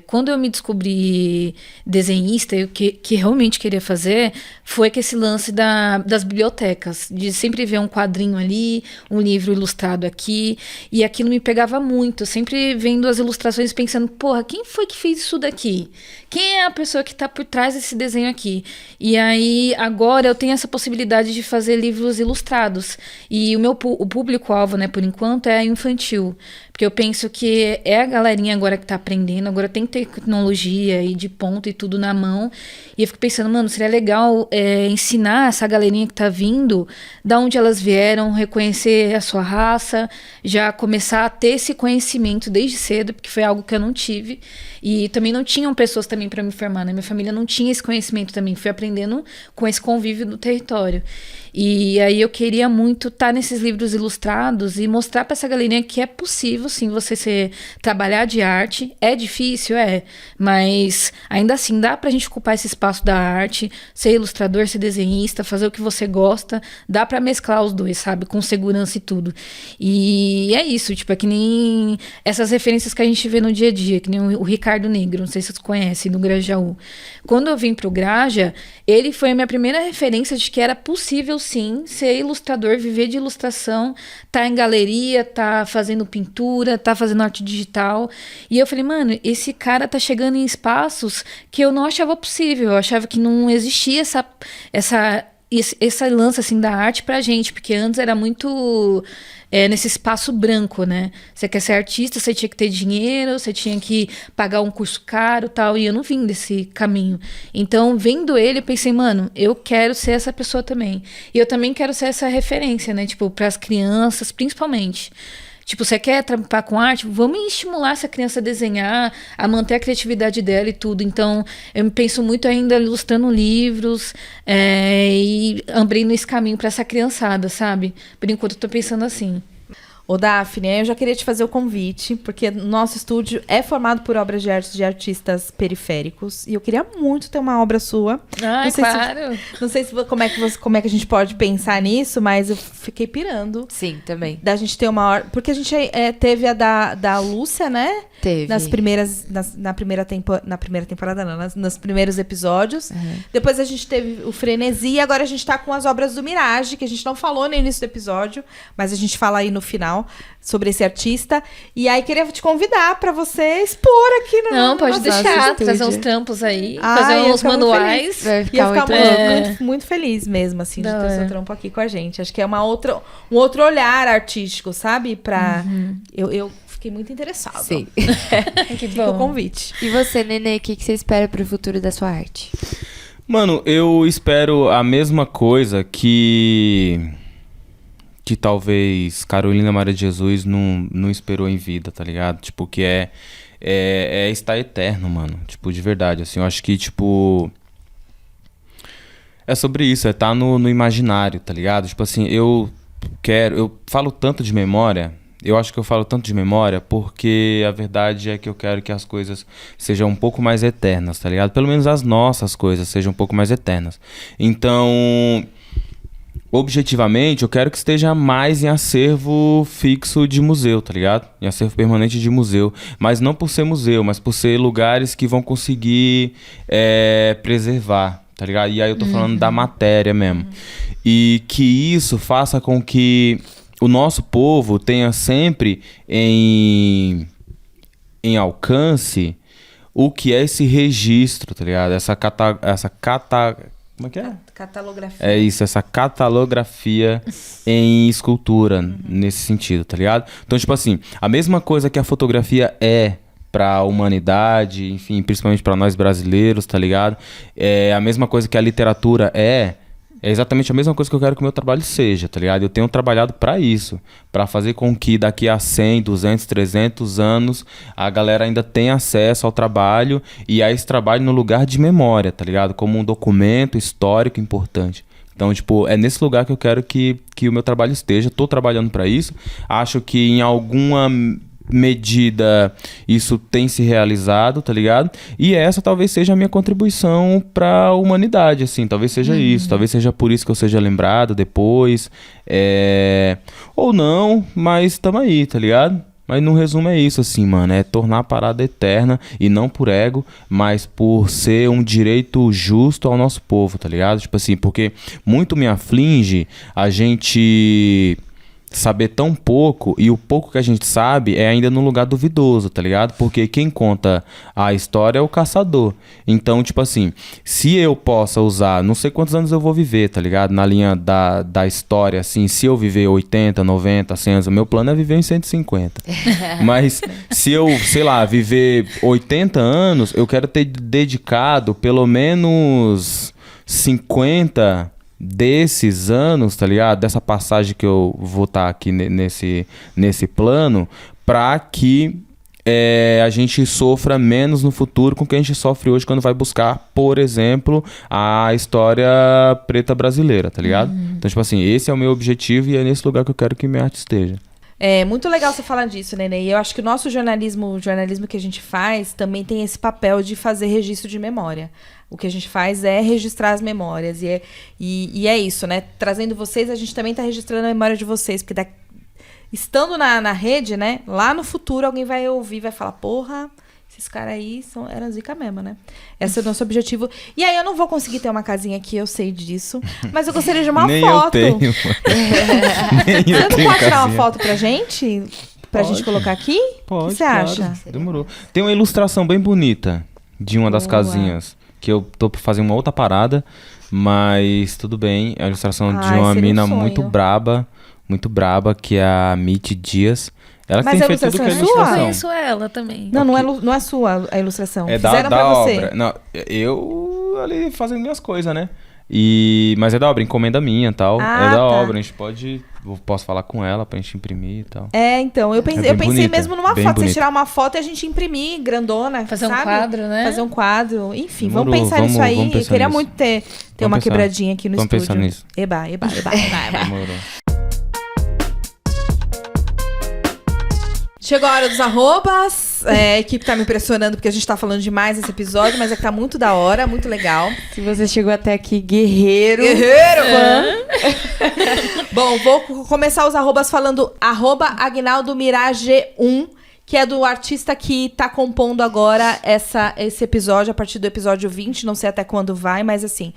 Quando eu me descobri desenhista, o que realmente queria fazer foi que esse lance das bibliotecas, de sempre ver um quadrinho ali, um livro ilustrado aqui, e aquilo me pegava muito, sempre vendo as ilustrações pensando, porra, quem foi que fez isso daqui? Quem é a pessoa que está por trás desse desenho aqui? E aí, agora eu tenho essa possibilidade de fazer livros ilustrados, e o público-alvo, né, por enquanto, é infantil. Porque eu penso que é a galerinha agora que tá aprendendo, agora tem tecnologia e de ponta e tudo na mão. E eu fico pensando, mano, seria legal ensinar essa galerinha que tá vindo, da onde elas vieram, reconhecer a sua raça, já começar a ter esse conhecimento desde cedo, porque foi algo que eu não tive. E também não tinham pessoas também para me formar, né? Minha família não tinha esse conhecimento também, fui aprendendo com esse convívio do território. E aí eu queria muito estar nesses livros ilustrados e mostrar para essa galerinha que é possível, sim, você trabalhar de arte. É difícil, mas ainda assim dá pra gente ocupar esse espaço da arte, ser ilustrador, ser desenhista, fazer o que você gosta, dá pra mesclar os dois, sabe, com segurança e tudo. E é isso, tipo, é que nem essas referências que a gente vê no dia a dia, que nem o Ricardo Negro, não sei se vocês conhecem, do Grajaú. Quando eu vim pro Graja, ele foi a minha primeira referência de que era possível, sim, ser ilustrador, viver de ilustração, tá em galeria, tá fazendo pintura, tá fazendo arte digital. E eu falei, mano, esse cara tá chegando em espaços que eu não achava possível. Eu achava que não existia essa lance, assim, da arte pra gente, porque antes era muito nesse espaço branco, né? Você quer ser artista, você tinha que ter dinheiro, você tinha que pagar um curso caro e tal, e eu não vim desse caminho. Então, vendo ele, eu pensei, mano, eu quero ser essa pessoa também. E eu também quero ser essa referência, né? Tipo, pras crianças, principalmente. Tipo, você quer trabalhar com arte? Vamos estimular essa criança a desenhar, a manter a criatividade dela e tudo. Então, eu penso muito ainda ilustrando livros e abrindo esse caminho para essa criançada, sabe? Por enquanto, eu tô pensando assim. Ô, Daphne, eu já queria te fazer o convite, porque nosso estúdio é formado por obras de arte de artistas periféricos, e eu queria muito ter uma obra sua. Ah, claro. Não sei se como é que a gente pode pensar nisso, mas eu fiquei pirando. Sim, também. Da gente ter uma hora. Porque a gente teve a da Lúcia, né? Teve. Na primeira temporada, não, nos primeiros episódios. Uhum. Depois a gente teve o Frenesi, e agora a gente tá com as obras do Mirage, que a gente não falou no início do episódio, mas a gente fala aí no final sobre esse artista. E aí queria te convidar pra você expor aqui no Não, pode deixar, trazer uns trampos aí, fazer uns manuais. Ia ficar muito feliz mesmo, assim, de ter seu trampo aqui com a gente. Acho que é um outro olhar artístico, sabe? Pra... Eu fiquei muito interessada. Sim. Que bom. O convite. E você, Nenê, o que você espera pro futuro da sua arte? Mano, eu espero a mesma coisa que talvez Carolina Maria de Jesus não esperou em vida, tá ligado? Tipo, que é estar eterno, mano. Tipo, de verdade, assim, eu acho que, tipo... É sobre isso, é estar no imaginário, tá ligado? Tipo assim, eu falo tanto de memória... Eu acho que eu falo tanto de memória porque a verdade é que eu quero que as coisas sejam um pouco mais eternas, tá ligado? Pelo menos as nossas coisas sejam um pouco mais eternas. Então, objetivamente, eu quero que esteja mais em acervo fixo de museu, tá ligado? Em acervo permanente de museu. Mas não por ser museu, mas por ser lugares que vão conseguir preservar, tá ligado? E aí eu tô falando da matéria mesmo. E que isso faça com que o nosso povo tenha sempre em alcance o que é esse registro, tá ligado? Como é que é? Catalografia. É isso, essa catalografia em escultura, nesse sentido, tá ligado? Então, tipo assim, a mesma coisa que a fotografia é para a humanidade, enfim, principalmente para nós brasileiros, tá ligado? É a mesma coisa que a literatura é exatamente a mesma coisa que eu quero que o meu trabalho seja, tá ligado? Eu tenho trabalhado para isso, para fazer com que daqui a 100, 200, 300 anos a galera ainda tenha acesso ao trabalho e a esse trabalho no lugar de memória, tá ligado? Como um documento histórico importante. Então, tipo, é nesse lugar que eu quero que o meu trabalho esteja. Tô trabalhando para isso. Acho que em alguma medida isso tem se realizado, tá ligado? E essa talvez seja a minha contribuição para a humanidade, assim, talvez seja isso, talvez seja por isso que eu seja lembrado depois, ou não, mas tamo aí, tá ligado? Mas no resumo é isso, assim, mano, é tornar a parada eterna e não por ego, mas por ser um direito justo ao nosso povo, tá ligado? Tipo assim, porque muito me aflige a gente saber tão pouco, e o pouco que a gente sabe é ainda num lugar duvidoso, tá ligado? Porque quem conta a história é o caçador. Então, tipo assim, se eu possa usar, não sei quantos anos eu vou viver, tá ligado? Na linha da história, assim, se eu viver 80, 90, 100 anos, o meu plano é viver em 150. Mas se eu, sei lá, viver 80 anos, eu quero ter dedicado pelo menos 50 desses anos, tá ligado? Dessa passagem que eu vou estar aqui nesse plano, pra que a gente sofra menos no futuro com o que a gente sofre hoje quando vai buscar, por exemplo, a história preta brasileira, tá ligado? Então, tipo assim, esse é o meu objetivo e é nesse lugar que eu quero que minha arte esteja. É muito legal você falar disso, Nenê. E eu acho que o nosso jornalismo que a gente faz, também tem esse papel de fazer registro de memória. O que a gente faz é registrar as memórias. E é isso, né? Trazendo vocês, a gente também está registrando a memória de vocês. Porque estando na rede, né? Lá no futuro, alguém vai ouvir, vai falar, porra, esses caras aí eram zica mesmo, né? Esse é o nosso objetivo. E aí eu não vou conseguir ter uma casinha aqui, eu sei disso. Mas eu gostaria de uma Nem foto. Eu tenho. Você não pode tirar uma foto pra gente? Pra gente colocar aqui? Pode, o que você claro. acha? Demorou. Tem uma ilustração bem bonita de uma das casinhas. Que eu tô pra fazer uma outra parada, mas tudo bem. É a ilustração de uma mina muito braba, que é a Mitty Dias. Ela mas tem feito tudo que é ilustração. Eu conheço ela também. Não é sua a ilustração. É Fizeram da pra obra. você. Não, eu ali fazendo minhas coisas, né? Mas é da obra, encomenda minha e tal. Ah, é da tá. obra, a gente posso falar com ela pra gente imprimir e tal. Então, eu pensei bonita, mesmo numa bem foto, bonita. você tirar uma foto e a gente imprimir, grandona, Fazer sabe? um quadro, né? Fazer um quadro, enfim, Demorou, vamos pensar nisso aí. vamos pensar Queria nisso. muito ter uma pensar. quebradinha aqui no Vamos estúdio. pensar nisso. Eba. Demorou. Chegou a hora dos arrobas. A equipe tá me impressionando porque a gente tá falando demais nesse episódio, mas é que tá muito da hora, muito legal. Se você chegou até aqui, guerreiro. Bom, vou começar os arrobas falando @AgnaldoMirage1, que é do artista que tá compondo agora esse episódio, a partir do episódio 20, não sei até quando vai, mas assim,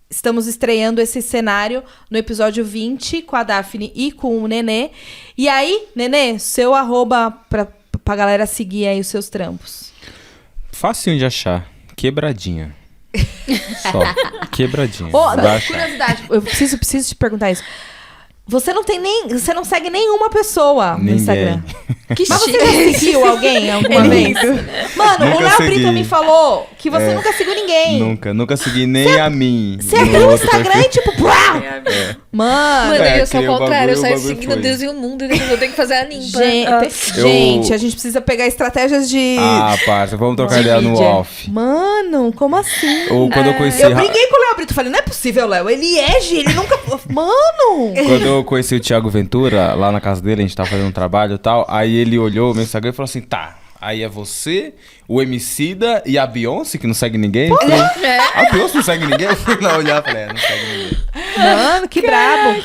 estamos estreando esse cenário no episódio 20 com a Daphne e com o Nenê. E aí, Nenê, seu arroba pra galera seguir aí os seus trampos. Facinho de achar. Quebradinha. Só. Quebradinha. Ô, Dá achar. curiosidade, eu preciso te perguntar isso. Você não não segue nenhuma pessoa no Ninguém. Instagram. Que Mas você chique. já seguiu alguém alguma vez? Mano, Nunca o Léo segui. Brito me falou que você nunca seguiu ninguém. Nunca segui nem a mim. Você no abriu o outro Instagram perfil. e tipo, pá! Mano, Mano, eu sou criei ao o contrário, eu bagulho, saio o bagulho seguindo foi. Deus e o mundo e depois eu tenho que fazer a limpa. gente, a gente precisa pegar estratégias de... Ah, parça, vamos trocar ideia no mídia. off. Mano, como assim? Ou quando eu conheci... Eu briguei com o Léo Brito, falei, não é possível, Léo, ele nunca... Mano! Quando eu conheci o Thiago Ventura, lá na casa dele, a gente tava fazendo um trabalho e tal, aí ele olhou o meu Instagram e falou assim, tá, aí é você, o Emicida e a Beyoncé, que não segue ninguém? Eu falei, a Beyoncé não segue ninguém? Eu fui lá olhar e falei, não segue ninguém. Mano, que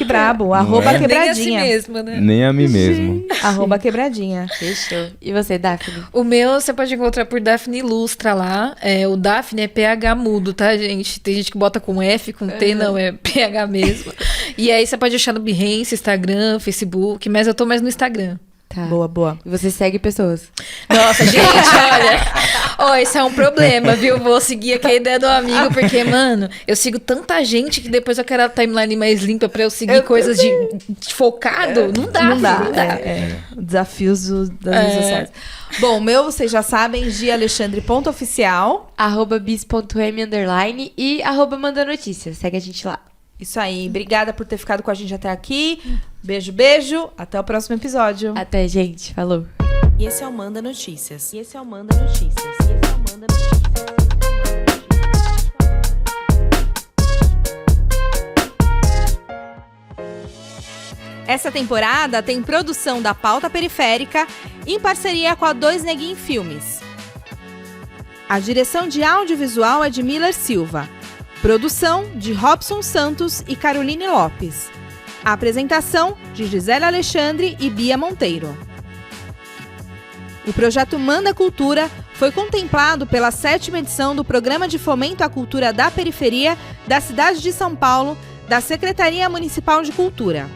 brabo. Arroba é? quebradinha. Nem assim mesmo, né? Nem a mim mesmo. Arroba quebradinha. Fechou. E você, Daphne? O meu você pode encontrar por Daphne Ilustra lá. O Daphne é PH mudo, tá, gente? Tem gente que bota com F, com T, não, é PH mesmo. E aí você pode achar no Behance, Instagram, Facebook, mas eu tô mais no Instagram. Tá. Boa. E você segue pessoas? Nossa, gente, olha. Isso é um problema, viu? Vou seguir aqui a ideia do amigo, porque, mano, eu sigo tanta gente que depois eu quero a timeline mais limpa pra eu seguir coisas de focado. Não dá. Desafios das redes sociais. Bom, o meu, vocês já sabem, @alexandre.oficial. @bis.m_ e @mandanotícias. Segue a gente lá. Isso aí. Obrigada por ter ficado com a gente até aqui. Beijo. Até o próximo episódio. Até, gente. Falou. E esse é o Manda Notícias. Essa temporada tem produção da Pauta Periférica em parceria com a Dois Neguinho Filmes. A direção de audiovisual é de Miller Silva. Produção de Robson Santos e Caroline Lopes. A apresentação de Gisele Alexandre e Bia Monteiro. O projeto Manda Cultura foi contemplado pela 7ª edição do Programa de Fomento à Cultura da Periferia da cidade de São Paulo, da Secretaria Municipal de Cultura.